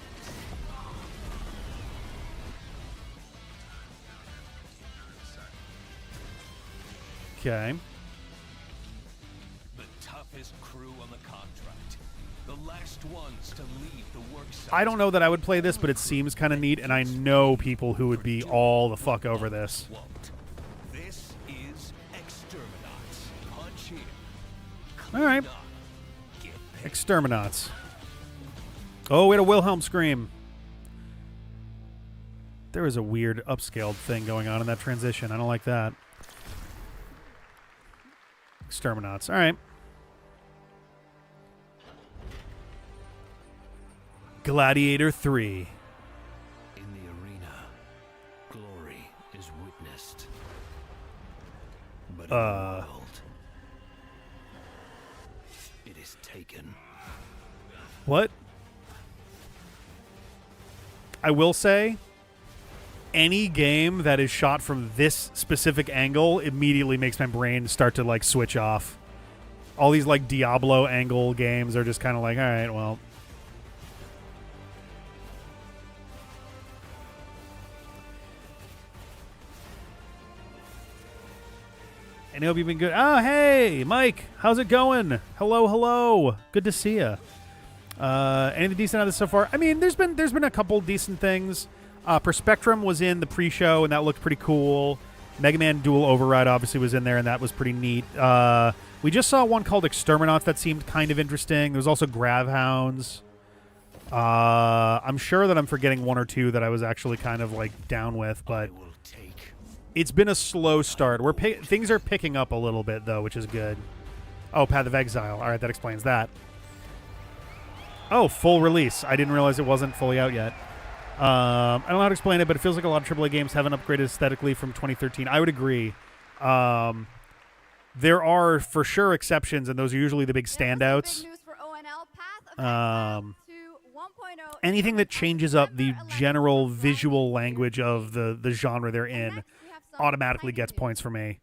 Okay. I don't know that I would play this, but it seems kind of neat, and I know people who would be all the fuck over this. This is Exterminats. Punch in. All right. Exterminats. Oh, we had a Wilhelm scream. There was a weird upscaled thing going on in that transition. I don't like that. Exterminats. All right. Gladiator 3. In the arena, glory is witnessed. But in the world, it is taken. What? I will say, any game that is shot from this specific angle immediately makes my brain start to like switch off. All these like Diablo angle games are just kind of like, all right, well. And I hope you've been good. Oh, hey, Mike, how's it going? Hello, hello. Good to see you. Anything decent out of this so far? I mean, there's been a couple decent things. Perspectrum was in the pre-show, and that looked pretty cool. Mega Man Dual Override obviously was in there, and that was pretty neat. We just saw one called Exterminauts that seemed kind of interesting. There was also Gravhounds. I'm sure that I'm forgetting one or two that I was actually kind of like down with, but it's been a slow start. Things are picking up a little bit though, which is good. Oh, Path of Exile. All right, that explains that. Oh, full release. I didn't realize it wasn't fully out yet. I don't know how to explain it, but it feels like a lot of AAA games haven't upgraded aesthetically from 2013. I would agree. There are for sure exceptions, and those are usually the big standouts. Anything that changes up the general visual language of the genre they're in automatically gets points for me.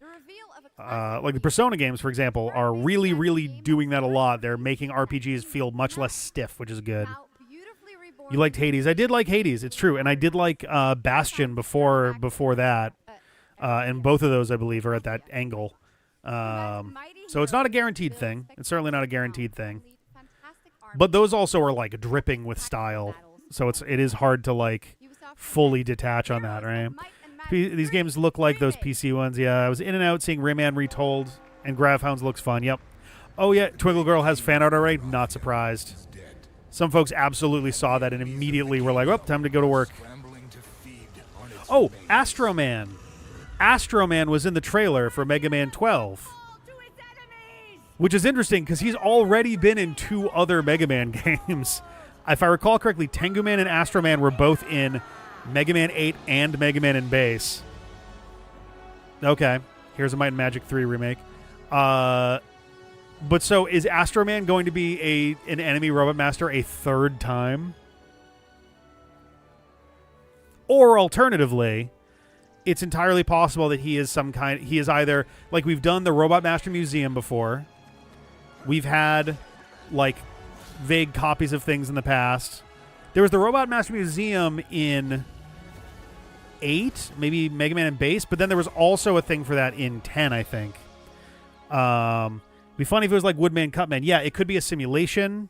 Like the Persona games, for example, are really, really doing that a lot. They're making RPGs feel much less stiff, which is good. You liked Hades. I did like Hades. It's true. And I did like Bastion before that. And both of those, I believe, are at that angle. So it's not a guaranteed thing. It's certainly not a guaranteed thing. But those also are like dripping with style. So it is hard to like fully detach on that, right? These games look like those PC ones. Yeah, I was in and out seeing Rayman Retold, and Gravhounds looks fun. Yep. Oh, yeah, Twinkle Girl has fan art already? Not surprised. Some folks absolutely saw that and immediately were like, oh, time to go to work. Oh, Astro Man. Astro Man was in the trailer for Mega Man 12. Which is interesting because he's already been in 2 other Mega Man games. If I recall correctly, Tengu Man and Astro Man were both in Mega Man 8 and Mega Man in Base. Okay. Here's a Might and Magic 3 remake. But so is Astro Man going to be an enemy Robot Master a 3rd time? Or alternatively, it's entirely possible that he is either, like we've done the Robot Master Museum before. We've had like vague copies of things in the past. There was the Robot Master Museum in 8, maybe Mega Man in Base, but then there was also a thing for that in 10, I think. It'd be funny if it was like Woodman Cutman. Yeah, it could be a simulation.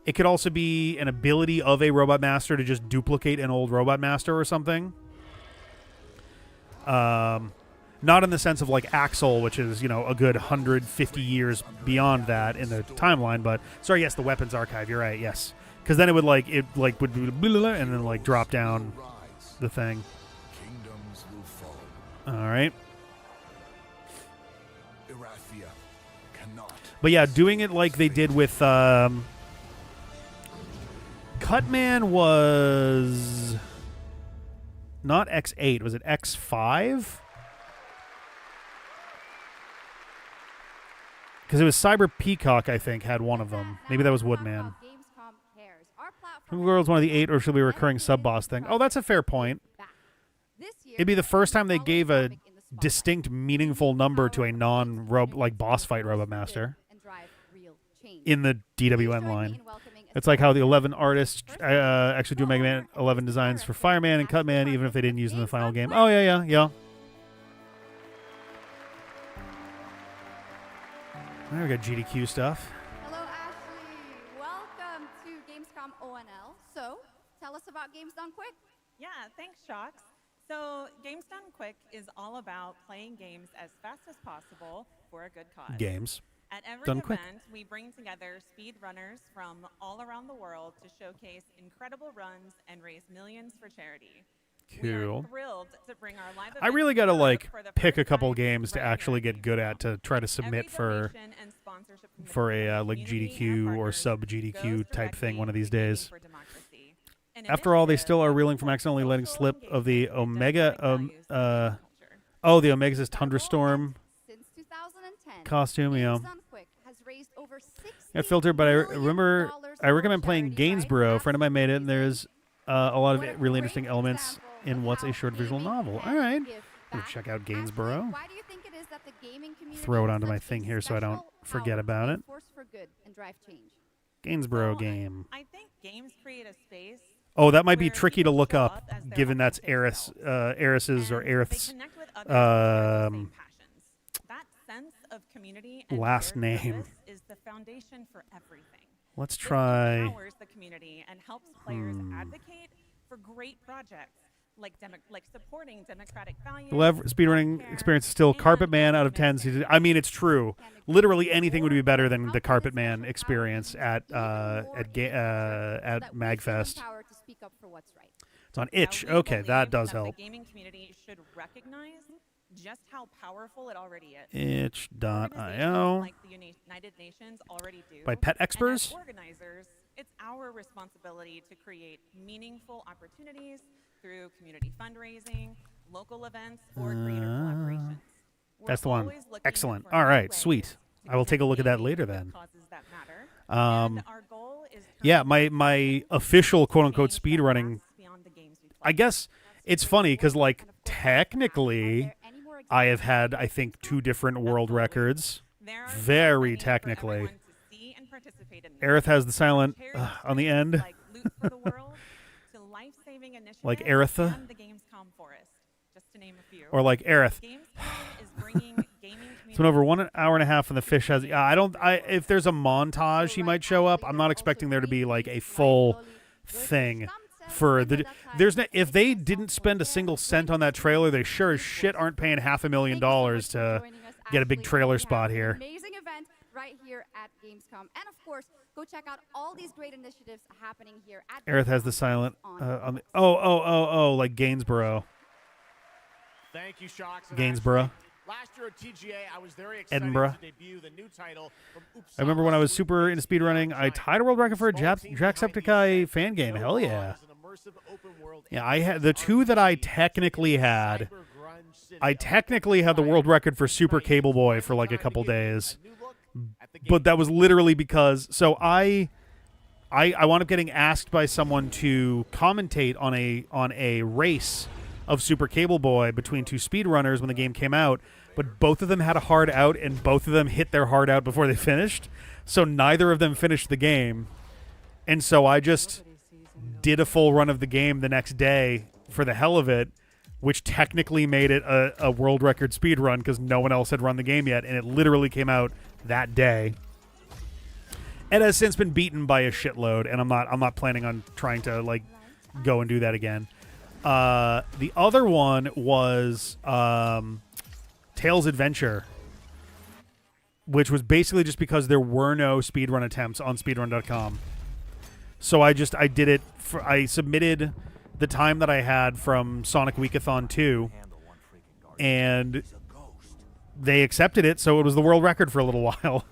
It could also be an ability of a Robot Master to just duplicate an old Robot Master or something. Not in the sense of like Axel, which is, a good 150 years beyond that in the timeline, but sorry, yes, the weapons archive, you're right, yes. Because then it would would and then like drop down the thing. All right. But yeah, doing it like they did with Cutman was not X8, was it X5? Because it was Cyber Peacock, I think, had one of them. Maybe that was Woodman. World's one of the 8, or should be a recurring sub-boss thing? Oh, that's a fair point. It'd be the first time they gave a distinct, meaningful number to a boss fight Robot Master in the DWN line. It's like how the 11 artists actually do Mega Man 11 designs for Fireman and Cutman, even if they didn't use them in the final game. Oh, yeah. There we got GDQ stuff. Hello, Ashley. Welcome to Gamescom ONL. So, tell us about Games Done Quick. Yeah, thanks, Shocks. So, Games Done Quick is all about playing games as fast as possible for a good cause. Games. At every Done event, quick. we bring together speedrunners from all around the world to showcase incredible runs and raise millions for charity. We are Cool. thrilled to bring our live I really got to pick a couple games to actually get good at to try to submit for a GDQ or sub GDQ type thing one of these days. After all, they still are reeling from accidentally letting slip of the Omega. The Omega's Thunderstorm costume. Got filtered, but I recommend playing Gainsborough. A friend of mine made it, and there's a lot of really interesting elements in what's a short visual novel. All right. We'll check out Gainsborough. Throw it onto my thing here so I don't Forget about it. Force for good and drive change. Gainsborough game. I think games create a space. Oh, that might be tricky to look up, given that's heiresses or heireths. That sense of community and Last name. is the foundation for everything. Let's try. Empowers the community and helps players advocate for great projects like supporting democratic values. Speedrunning experience is still Carpet Man out of 10. I mean, it's true. Literally anything would be better than the Carpet Man experience at Magfest. It's on itch. Okay, that does help. The gaming community should recognize just how powerful it already is. Itch.io. Like the United Nations already do. By Pet Experts. And as organizers, it's our responsibility to create meaningful opportunities through community fundraising, local events, or creator collaborations. That's the one. Excellent. All right, sweet. I will take a look at that later then. Yeah, my official quote-unquote speedrunning, I guess it's funny because, like, technically I have had, I think, 2 different world records. Very technically. Aerith has the silent on the end. Like Aeritha. Or like Aerith. It's been over 1 hour and a half and the fish has... if there's a montage he might show up, I'm not expecting there to be like a full thing for the... if they didn't spend a single cent on that trailer, they sure as shit aren't paying $500,000 to get a big trailer spot here. Amazing event right here at Gamescom. And of course, go check out all these great initiatives happening here at Aerith has the silent on the... like Gainsborough. Thank you, Shocks. Gainsborough. Last year at TGA, I was very excited Edinburgh. to debut the new title from I remember when I was super into speedrunning, I tied a world record for a Jacksepticeye fan game. Hell yeah. Yeah, I had the 2 that I technically had. I technically had the world record for Super Cable Boy for like a couple days. But that was literally because I wound up getting asked by someone to commentate on a race of Super Cable Boy between 2 speedrunners when the game came out, but both of them had a hard out and both of them hit their hard out before they finished, so neither of them finished the game. And so I just did a full run of the game the next day for the hell of it, which technically made it a world record speed run because no one else had run the game yet, and it literally came out that day. It has since been beaten by a shitload, and I'm not planning on trying to like go and do that again. The other one was Tails Adventure, which was basically just because there were no speedrun attempts on speedrun.com. So I did it I submitted the time that I had from Sonic Weekathon 2, and they accepted it, so it was the world record for a little while.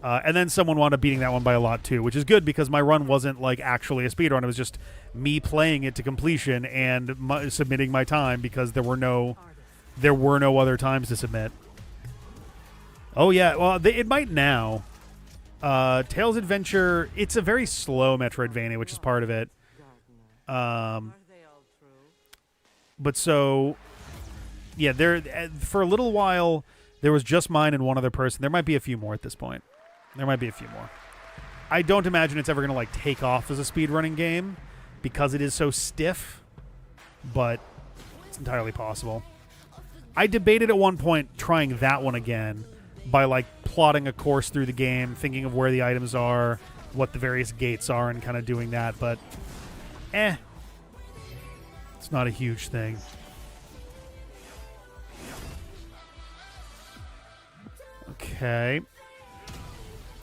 And then someone wound up beating that one by a lot too, which is good because my run wasn't like actually a speedrun. It was just me playing it to completion and submitting my time because there were no other times to submit. Oh yeah, well it might now. Tails Adventure, it's a very slow Metroidvania, which is part of it. But so yeah, there for a little while there was just mine and one other person. There might be a few more at this point. There might be a few more. I don't imagine it's ever going to like take off as a speedrunning game because it is so stiff, but it's entirely possible. I debated at one point trying that one again by like plotting a course through the game, thinking of where the items are, what the various gates are, and kind of doing that, but it's not a huge thing. Okay.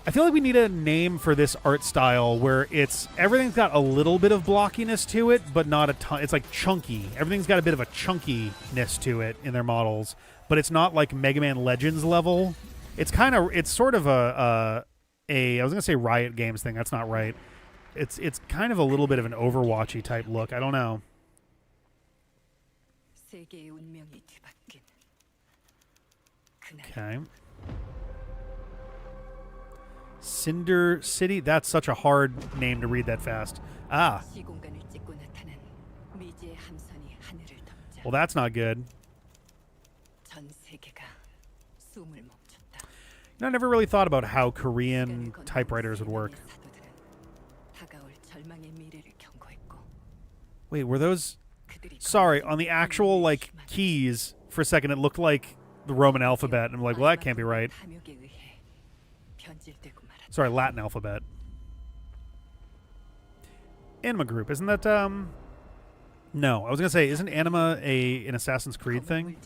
I feel like we need a name for this art style where everything's got a little bit of blockiness to it, but not a ton. It's like chunky. Everything's got a bit of a chunkiness to it in their models, but it's not like Mega Man Legends level. It's sort of I was gonna say Riot Games thing. That's not right. It's kind of a little bit of an Overwatchy type look. I don't know. Okay. Cinder City? That's such a hard name to read that fast. Ah. Well, that's not good. You I never really thought about how Korean typewriters would work. Wait, were those... Sorry, on the actual, like, keys, for a second it looked like the Roman alphabet. I'm like, well, that can't be right. Sorry, Latin alphabet. Anima Group, isn't that, No, I was gonna say, isn't Anima an Assassin's Creed thing?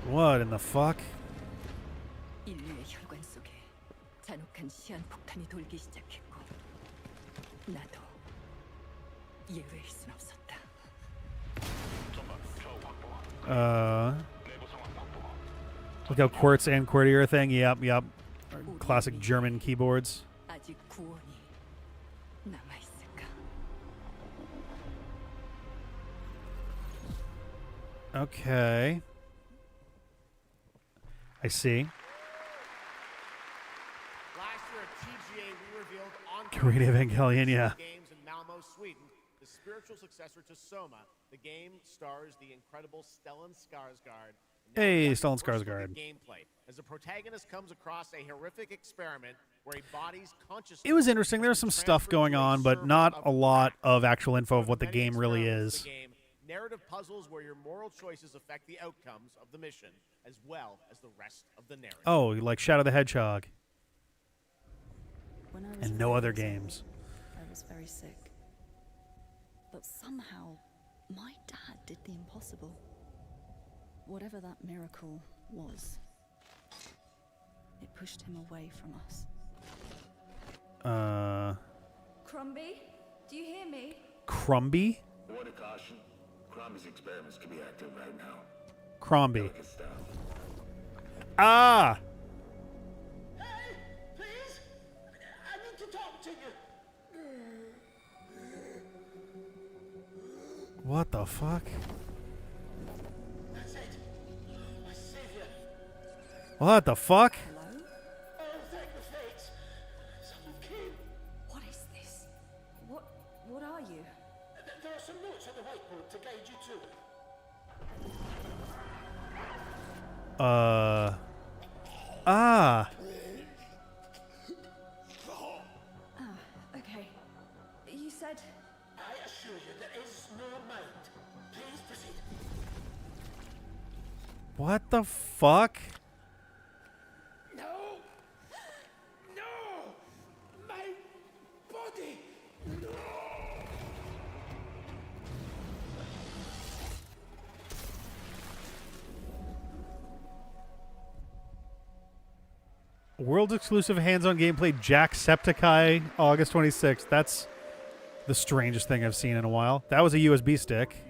What in the fuck? Look how Quartz and Courtier thing. Yep. Classic German keyboards. Okay. I see. Last year at TGA, we revealed on Korean Evangelion, yeah. Games in Malmo, Sweden, the spiritual successor to Soma. The game stars the incredible Stellan Skarsgård. Hey, Stellan Skarsgård. Gameplay as the protagonist comes across a horrific experiment where a body's consciousness. It was interesting. There's some stuff going on, but not a lot of actual info of what the game really is. Narrative puzzles where your moral choices affect the outcomes of the mission, as well as the rest of the narrative. Oh, like Shadow the Hedgehog. When I was And no other games. I was very sick. But somehow, my dad did the impossible. Whatever that miracle was, it pushed him away from us. Crumby, do you hear me? Crumby? A word of caution. Crombie's experiments could be active right now. Crombie. Ah! Hey, please! I need to talk to you. What the fuck? That's it. My savior. What the fuck? Oh, thank the fates. Someone came. What is this? What are you? There are some notes on the whiteboard to guide you to it. Okay. You said... I assure you there is no mind. Please proceed. What the fuck? No! No! My body! No! World exclusive hands-on gameplay Jacksepticeye August 26th. That's the strangest thing I've seen in a while. That was a USB stick.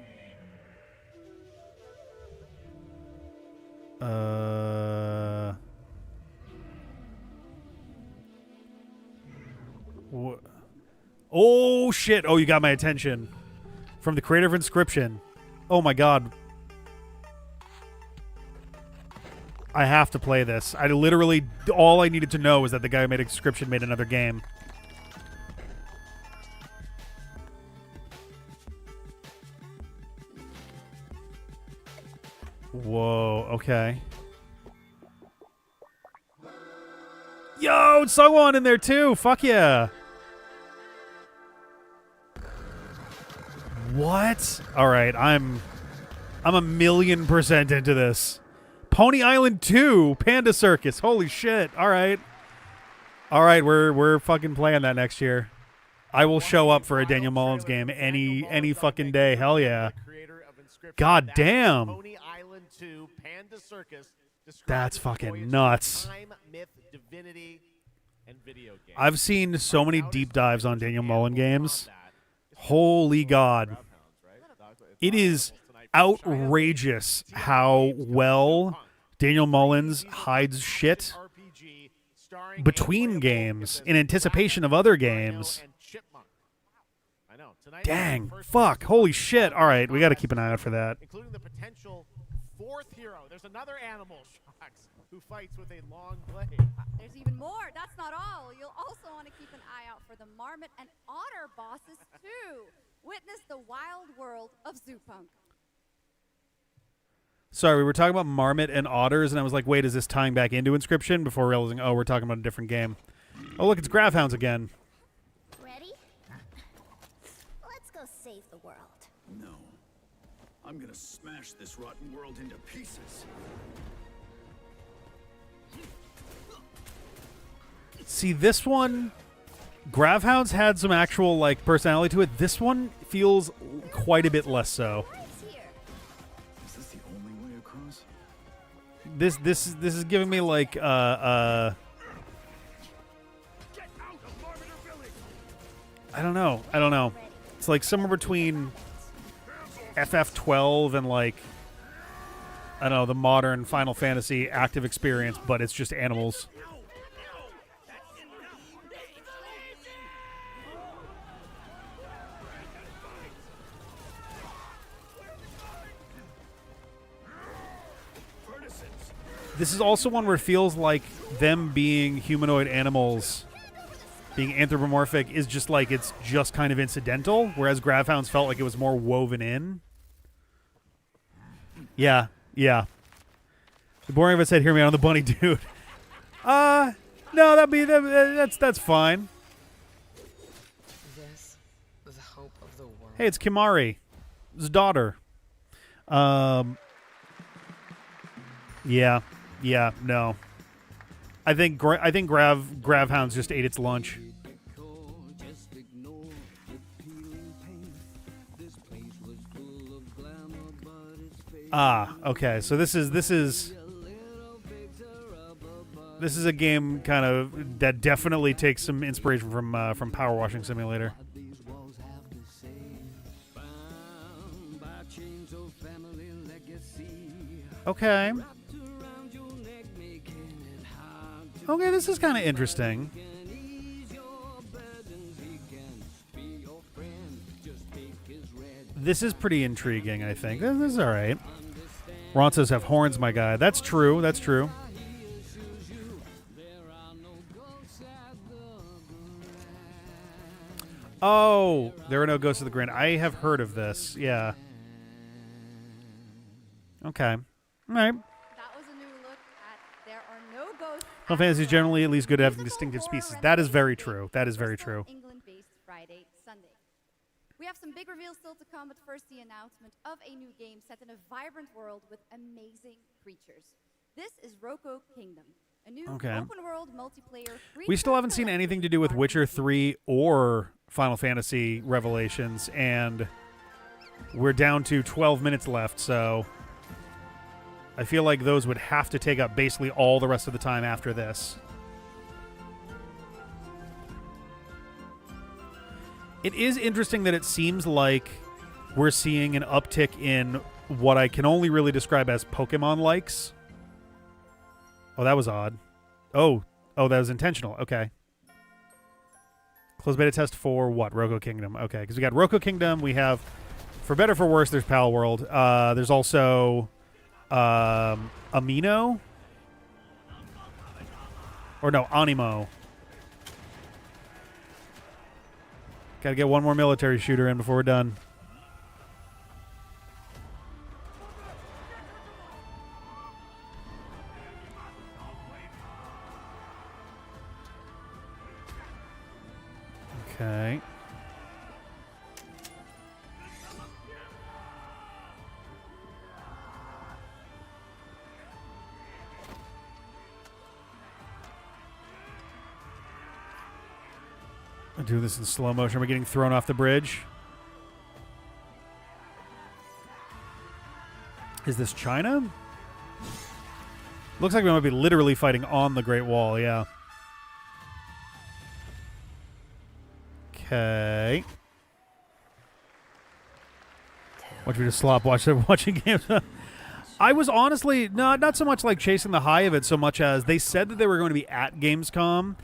Oh shit. Oh, you got my attention. From the creator of Inscription. Oh my god. I have to play this. I literally, all I needed to know was that the guy who made Inscription made another game. Whoa, okay. Yo, Sungwon in there too. Fuck yeah. What? All right, I'm a 1,000,000% into this. Pony Island 2, Panda Circus. Holy shit. All right. All right, we're fucking playing that next year. I will show up for a Daniel Mullins game any fucking day. Hell yeah. God damn. Pony Island 2, Panda Circus. That's fucking nuts. Time, myth, divinity, and video game. I've seen so many deep dives on Daniel Mullen games. Holy God. It is outrageous how well Daniel Mullins hides shit between games in anticipation of other games. Dang. Fuck. Holy shit. All right. We got to keep an eye out for that. Including the potential fourth hero. There's another animal, Shocks, who fights with a long blade. There's even more. That's not all. You'll also want to keep an eye out for the marmot and otter bosses, too. Witness the wild world of Zoopunk. Sorry, we were talking about Marmot and Otters, and I was like, wait, is this tying back into Inscription? Before realizing, oh, we're talking about a different game. Oh, look, it's Gravhounds again. Ready? Let's go save the world. No. I'm gonna smash this rotten world into pieces. See, this one, Gravhounds had some actual like personality to it. This one feels quite a bit less so. Is this the only way across? This is giving me like I don't know. It's like somewhere between FF12 and like I don't know, the modern Final Fantasy active experience, but it's just animals. This is also one where it feels like them being humanoid animals, being anthropomorphic, is just like it's just kind of incidental, whereas Gravhounds felt like it was more woven in. Yeah. The boring of it said, "Hear me out on the bunny, dude." No, that's fine. Yes, the hope of the world. Hey, it's Kimari, his daughter. Yeah, no. I think Gravhounds just ate its lunch. Okay. So this is a game kind of that definitely takes some inspiration from Power Washing Simulator. Okay. Okay, this is kind of interesting. This is pretty intriguing, I think. This is all right. Ron says have horns, my guy. That's true. That's true. Oh, there are no ghosts of the Grand. I have heard of this. Yeah. Okay. All right. That was a new look at there are no ghosts. Final Fantasy is generally at least good at having distinctive species. That is very true. That is very true. England-based Friday, Sunday. We have some big reveals still to come, but first the announcement of a new game set in a vibrant world with amazing creatures. This is Roko Kingdom, a new open-world multiplayer. We still haven't seen anything to do with Witcher 3 or Final Fantasy Revelations, and we're down to 12 minutes left, so I feel like those would have to take up basically all the rest of the time after this. It is interesting that it seems like we're seeing an uptick in what I can only really describe as Pokemon likes. Oh, that was odd. Oh, that was intentional. Okay. Closed beta test for what? Roko Kingdom. Okay, because we got Roko Kingdom. We have, for better or for worse, there's Pal World. There's also Amino. Or no, Animo. Gotta get one more military shooter in before we're done. Okay. I'll do this in slow motion. We're getting thrown off the bridge. Is this China? Looks like we might be literally fighting on the Great Wall, yeah. Okay. Watch me just slop watch watching games. I was honestly not so much like chasing the high of it so much as they said that they were going to be at Gamescom,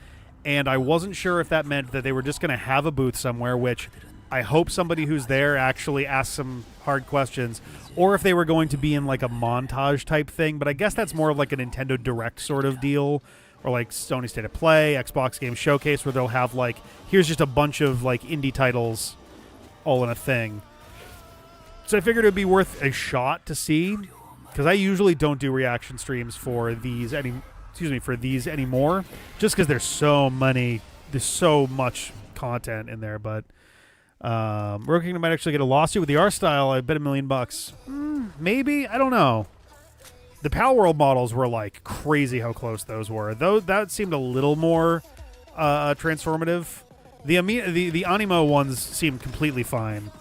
and I wasn't sure if that meant that they were just going to have a booth somewhere, which I hope somebody who's there actually asks some hard questions, or if they were going to be in like a montage type thing, but I guess that's more of like a Nintendo Direct sort of deal, or like Sony State of Play, Xbox Game Showcase, where they'll have like, here's just a bunch of like indie titles all in a thing. So I figured it would be worth a shot to see. because I usually don't do reaction streams for these anymore, just because there's so much content in there. But Rogue Kingdom might actually get a lawsuit with the R style. I bet $1 million. Maybe, I don't know. The Pal World models were like crazy how close those were. Though that seemed a little more transformative. The Animo ones seemed completely fine.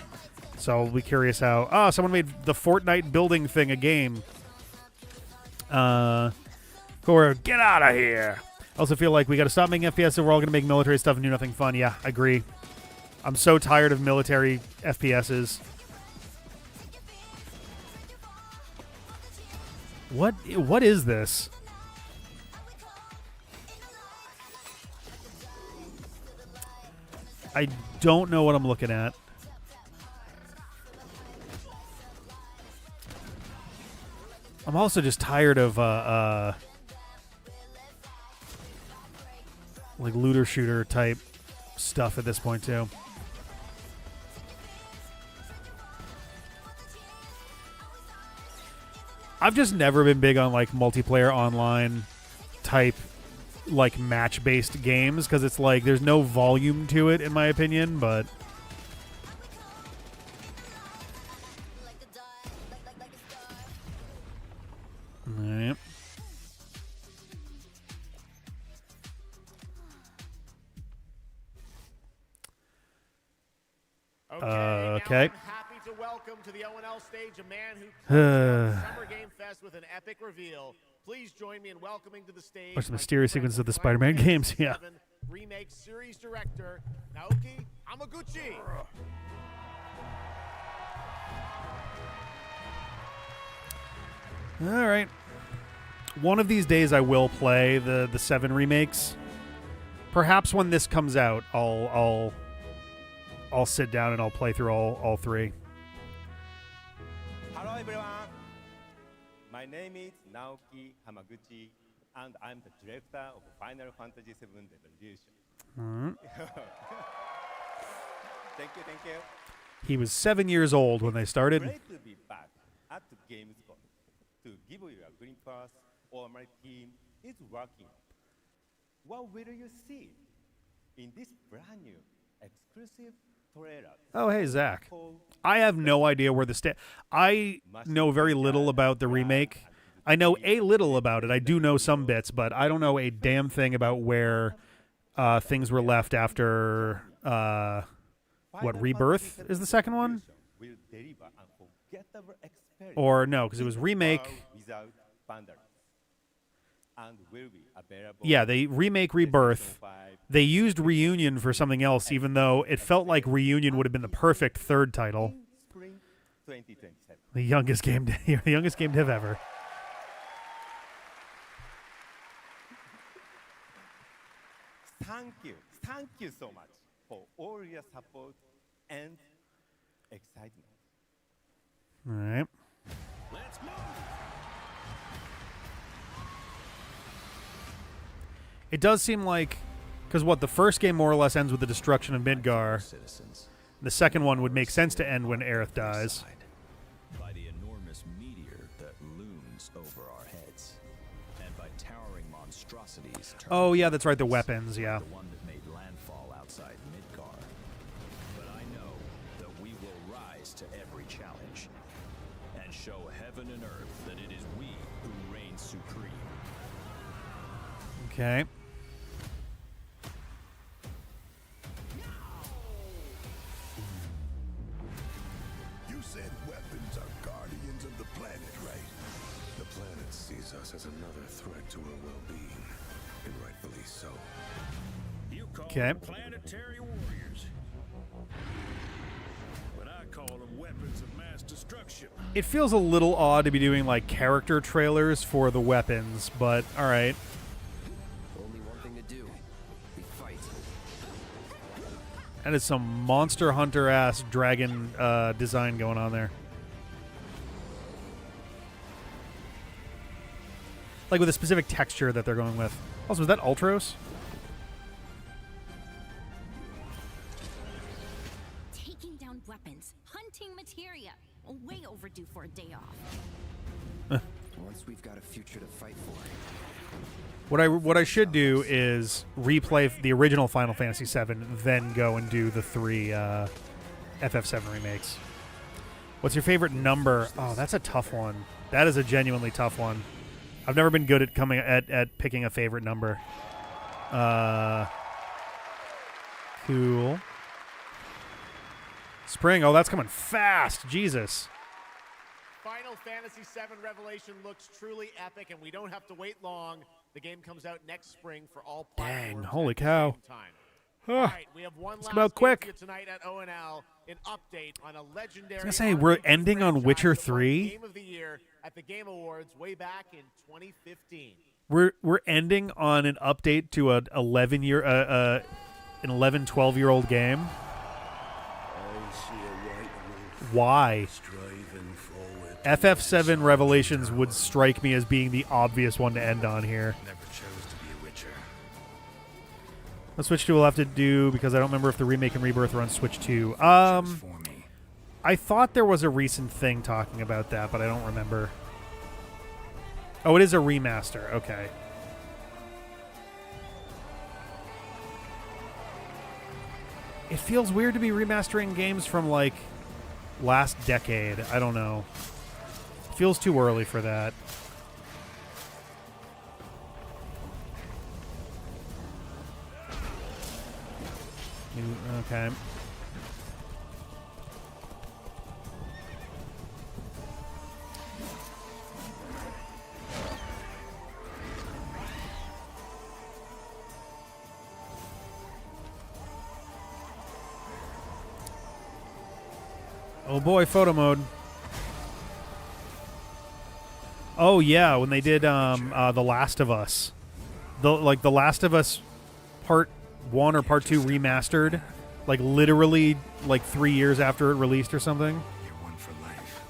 So we'll be curious how... Oh, someone made the Fortnite building thing a game. Or get out of here. I also feel like we got to stop making FPS if we're all going to make military stuff and do nothing fun. Yeah, I agree. I'm so tired of military FPSs. What is this? I don't know what I'm looking at. I'm also just tired of like looter shooter type stuff at this point too. I've just never been big on like multiplayer online type like match-based games because it's like there's no volume to it in my opinion, but Yep. Okay. Happy to welcome to the O&L stage a man who closed out Summer Game Fest with an epic reveal. Please join me in welcoming to the stage. Watch the mysterious sequences of the Spider-Man games. Yeah. Remake series director Naoki Hamaguchi. All right. One of these days I will play the 7 remakes. Perhaps when this comes out, I'll sit down and I'll play through all 3. Hello everyone. My name is Naoki Hamaguchi and I'm the director of Final Fantasy VII Revolution. Thank you. He was 7 years old when they started. Great to be back at the gamescom to give you a glimpse of my team is working. What will you see in this brand new exclusive trailer? Oh, hey, Zach. I have no idea where the I know very little about the remake. I know a little about it. I do know some bits, but I don't know a damn thing about where things were left after, what, Rebirth is the second one? Or no, because it was remake. Yeah, they remake Rebirth. They used Reunion for something else, even though it felt like Reunion would have been the perfect third title. The youngest game dev ever. Thank you so much for all your support and excitement. All right. Let's move. It does seem like, because what, the first game more or less ends with the destruction of Midgar. The second one would make sense to end when Aerith dies. By the enormous meteor that looms over our heads, and by towering monstrosities. Oh yeah, that's right, the weapons, yeah. The one that made landfall outside Midgar. But I know that we will rise to every challenge and show heaven and earth that it is we who reign supreme. Okay. You said weapons are guardians of the planet, right? The planet sees us as another threat to her well-being, and rightfully so. You call Okay. them planetary warriors, but I call them weapons of mass destruction. It feels a little odd to be doing like character trailers for the weapons, but all right. Only one thing to do. We fight. That is some Monster Hunter-ass dragon design going on there. Like with a specific texture that they're going with. Also, was that Ultros? Taking down weapons, hunting materia. Way overdue for a day off. got a future to fight for. What I should do is replay the original Final Fantasy VII, then go and do the 3 FF7 remakes. What's your favorite number? Oh, that's a tough one. That is a genuinely tough one. I've never been good at at picking a favorite number. Cool. Spring. Oh, that's coming fast. Jesus. Final Fantasy VII Revelation looks truly epic, and we don't have to wait long. The game comes out next spring for all platforms. Dang, holy cow. All right, we have one Let's last come out game quick. for you tonight at ONL, an update on a legendary I was gonna say, we're RPG ending on franchise Witcher that won 3? Game of the Year at the Game Awards way back in 2015. We're ending on an update to an 12-year-old game. Why? FF7 Revelations would strike me as being the obvious one to end on here. Never chose to be a Witcher. What Switch 2 will have to do, because I don't remember if the remake and rebirth are on Switch 2. I thought there was a recent thing talking about that, but I don't remember. Oh, it is a remaster. Okay. It feels weird to be remastering games from, like, last decade. I don't know. Feels too early for that. Okay. Oh boy, photo mode. Oh yeah, when they did The Last of Us. The Last of Us Part 1 or Part 2 remastered, like literally like 3 years after it released or something. You're one for life.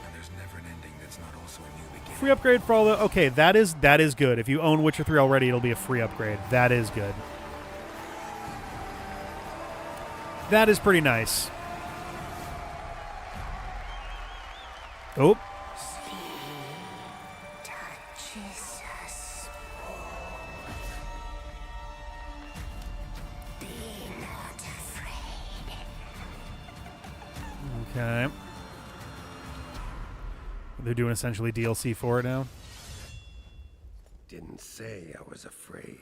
And there's never an ending that's not also a new beginning. Free upgrade for all the... Okay, that is good. If you own Witcher 3 already, it'll be a free upgrade. That is good. That is pretty nice. Oh. Okay. They're doing essentially DLC for it now. Didn't say I was afraid.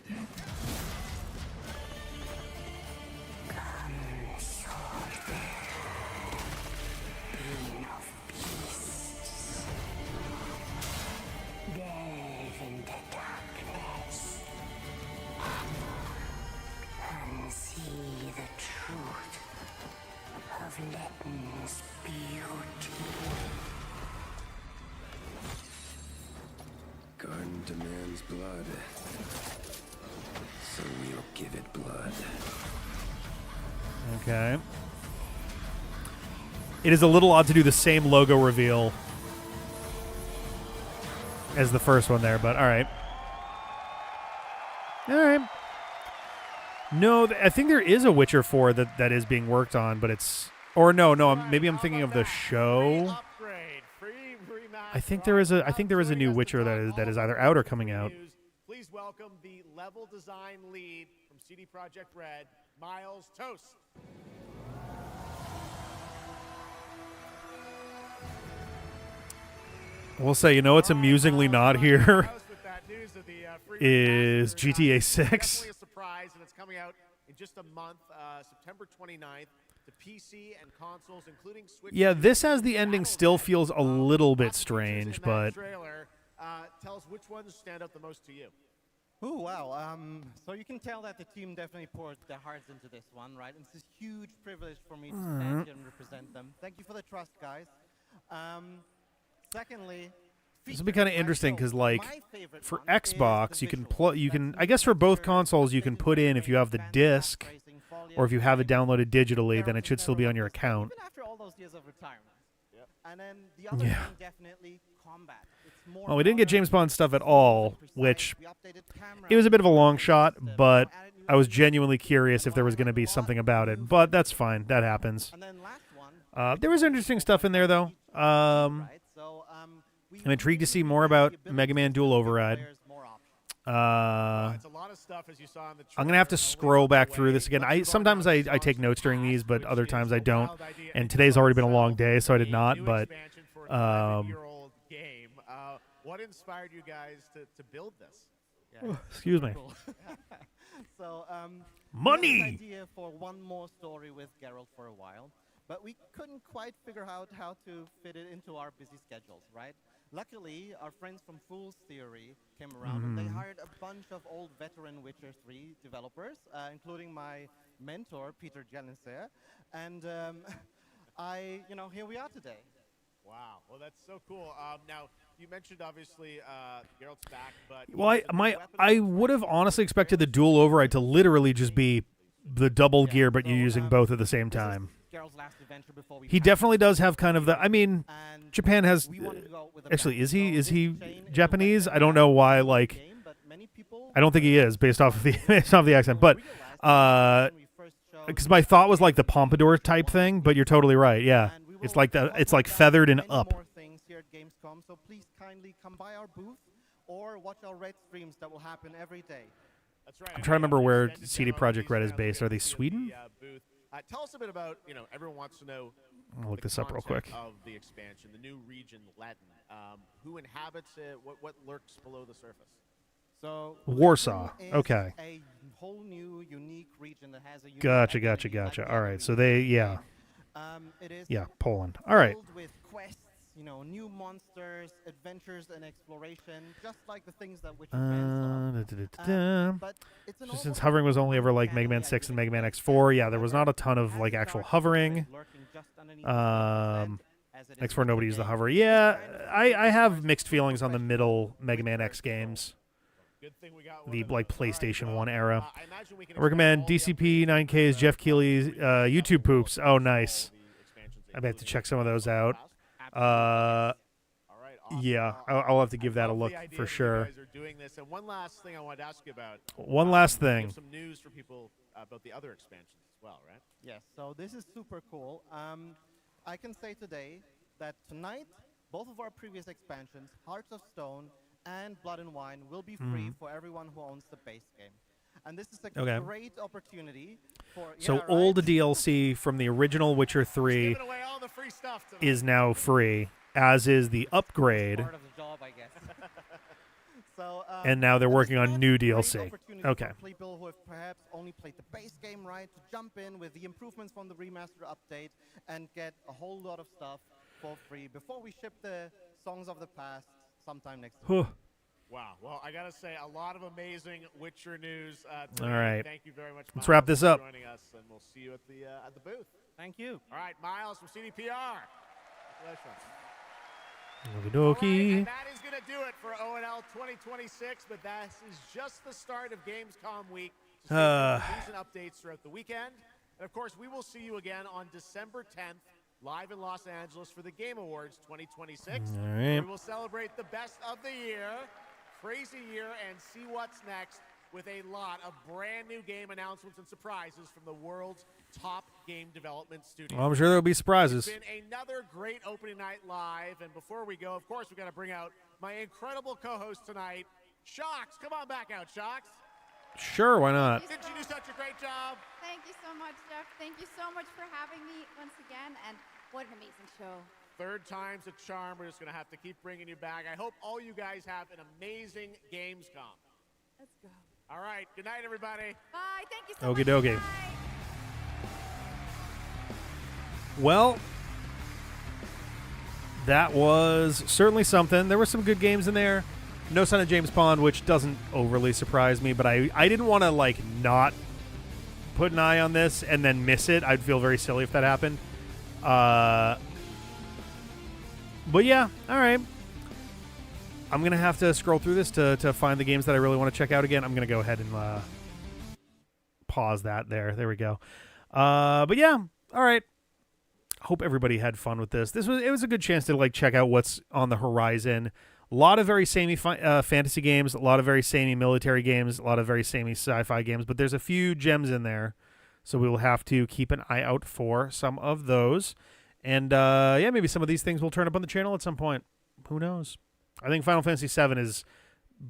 Garden demands blood, so we'll give it blood. Okay. It is a little odd to do the same logo reveal as the first one there, but all right. All right. No, I think there is a Witcher 4 that is being worked on, but it's... Or no, maybe I'm thinking of the show. I think there is a new Witcher that is either out or coming out. Please welcome the level design lead from CD Projekt Red, Miles Toast. We'll say, you know what's amusingly not here is GTA 6. Definitely a surprise, and it's coming out in just a month, September 29th, to PC and consoles, including Switch. Yeah, this as the ending still feels a little bit strange, but... Trailer, tell us which ones stand out the most to you. Oh, wow. So you can tell that the team definitely poured their hearts into this one, right? And it's a huge privilege for me to stand here and represent them. Thank you for the trust, guys. Secondly, this will be kind of interesting because, like, for Xbox, you can I guess for both consoles you can put in if you have the disc, or if you have it downloaded digitally, then it should still be on your account. even after all those years of retirement. And then the other thing, definitely combat. It's more Well, we didn't get James Bond stuff at all, which it was a bit of a long shot, but I was genuinely curious if there was going to be something about it. But that's fine. That happens. There was interesting stuff in there, though. I'm intrigued to see more about Mega Man Dual Override. It's a lot of stuff, as you saw in the I'm gonna have to scroll back through this again. Sometimes I take notes during these, but other times I don't. And today's already been a long day, so I did not. But year-old game. What inspired you guys to build this? Excuse me. So, money. We had an idea for one more story with Geralt for a while, but we couldn't quite figure out how to fit it into our busy schedules, right? Luckily, our friends from Fool's Theory came around and they hired a bunch of old veteran Witcher 3 developers, including my mentor, Peter Jelenser. And here we are today. Wow, well, that's so cool. Now, you mentioned, obviously, Geralt's back, but... Well, I would have honestly expected the Dual Override to literally just be the double gear, but you're using both at the same time. He definitely does have kind of the... I mean, Japan has... Actually, is he Japanese? I don't know why, like... I don't think he is, based off of the accent. But, because my thought was like the pompadour type thing, but you're totally right, yeah. It's like feathered and up. More things here at Gamescom, so please kindly come by our booth or watch our Red streams that will happen every day. That's right. I'm trying to remember where CD Projekt Red is based. Are they Sweden? Tell us a bit about, everyone wants to know. I'll look this up real quick. Of the expansion, the new region, Latin. Who inhabits it? What lurks below the surface? So Warsaw. Okay. A whole new, unique region that has a Gotcha. All right. So they, yeah. It is Poland. All right. Filled with quests, new monsters, adventures, and exploration, just like the things that Witcher fans love. Just since hovering was only ever like Mega Man 6 and Mega Man X4, yeah, there was not a ton of like actual hovering. X4 nobody used the hover. Yeah, I have mixed feelings on the middle Mega Man X games. The like PlayStation 1 era. I recommend DCP 9K's Jeff Keighley's YouTube poops. Oh, nice. I may have to check some of those out. Yeah, I'll have to give that a look for sure. And one last thing I wanted to ask you about. One last thing. Some news for people about the other expansions as well, right? Yes. So this is super cool. I can say today that tonight, both of our previous expansions, Hearts of Stone and Blood and Wine, will be free for everyone who owns the base game. And this is a great opportunity for... So old DLC from the original Witcher 3 is now free, as is the upgrade. Part of the job, I guess. So, and now they're working on new DLC. Okay. For people who have perhaps only played the base game, right, to jump in with the improvements from the remaster update and get a whole lot of stuff for free before we ship the Songs of the Past sometime next week. Wow. Well, I got to say, a lot of amazing Witcher news. All right. Thank you very much, Let's wrap this up. For joining us, and we'll see you at the booth. Thank you. All right, Miles from CDPR. Congratulations. Okie-dokie. And that is going to do it for ONL 2026, but that is just the start of Gamescom week. So news and updates throughout the weekend. And, of course, we will see you again on December 10th, live in Los Angeles for the Game Awards 2026. All right. We will celebrate the best of the year, crazy year, and see what's next with a lot of brand new game announcements and surprises from the world's top game development studios. Well, I'm sure there'll be surprises. It's been another great opening night live, and before we go, of course, we've got to bring out my incredible co-host tonight, Shocks. Come on back out, Shocks. Sure, why not? Didn't you do such a great job? Thank you so much, Jeff. Thank you so much for having me once again, and what an amazing show. Third time's a charm. We're just going to have to keep bringing you back. I hope all you guys have an amazing Gamescom. Let's go. All right. Good night, everybody. Bye. Thank you so Okie much. dokie. Well, that was certainly something. There were some good games in there. No Sign of James Bond, which doesn't overly surprise me, but I didn't want to like not put an eye on this and then miss it. I'd feel very silly if that happened. But yeah, all right. I'm going to have to scroll through this to find the games that I really want to check out again. I'm going to go ahead and pause that there. There we go. But yeah, all right. Hope everybody had fun with this. It was a good chance to like check out what's on the horizon. A lot of very samey fantasy games, a lot of very samey military games, a lot of very samey sci-fi games, but there's a few gems in there, so we will have to keep an eye out for some of those. And yeah, maybe some of these things will turn up on the channel at some point. Who knows? I think Final Fantasy VII is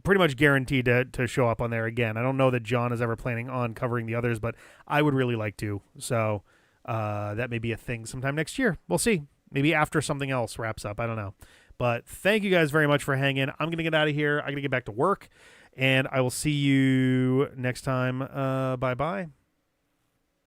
pretty much guaranteed to show up on there again. I don't know that John is ever planning on covering the others, but I would really like to. So that may be a thing sometime next year. We'll see. Maybe after something else wraps up. I don't know. But thank you guys very much for hanging. I'm going to get out of here. I'm going to get back to work. And I will see you next time. Bye-bye.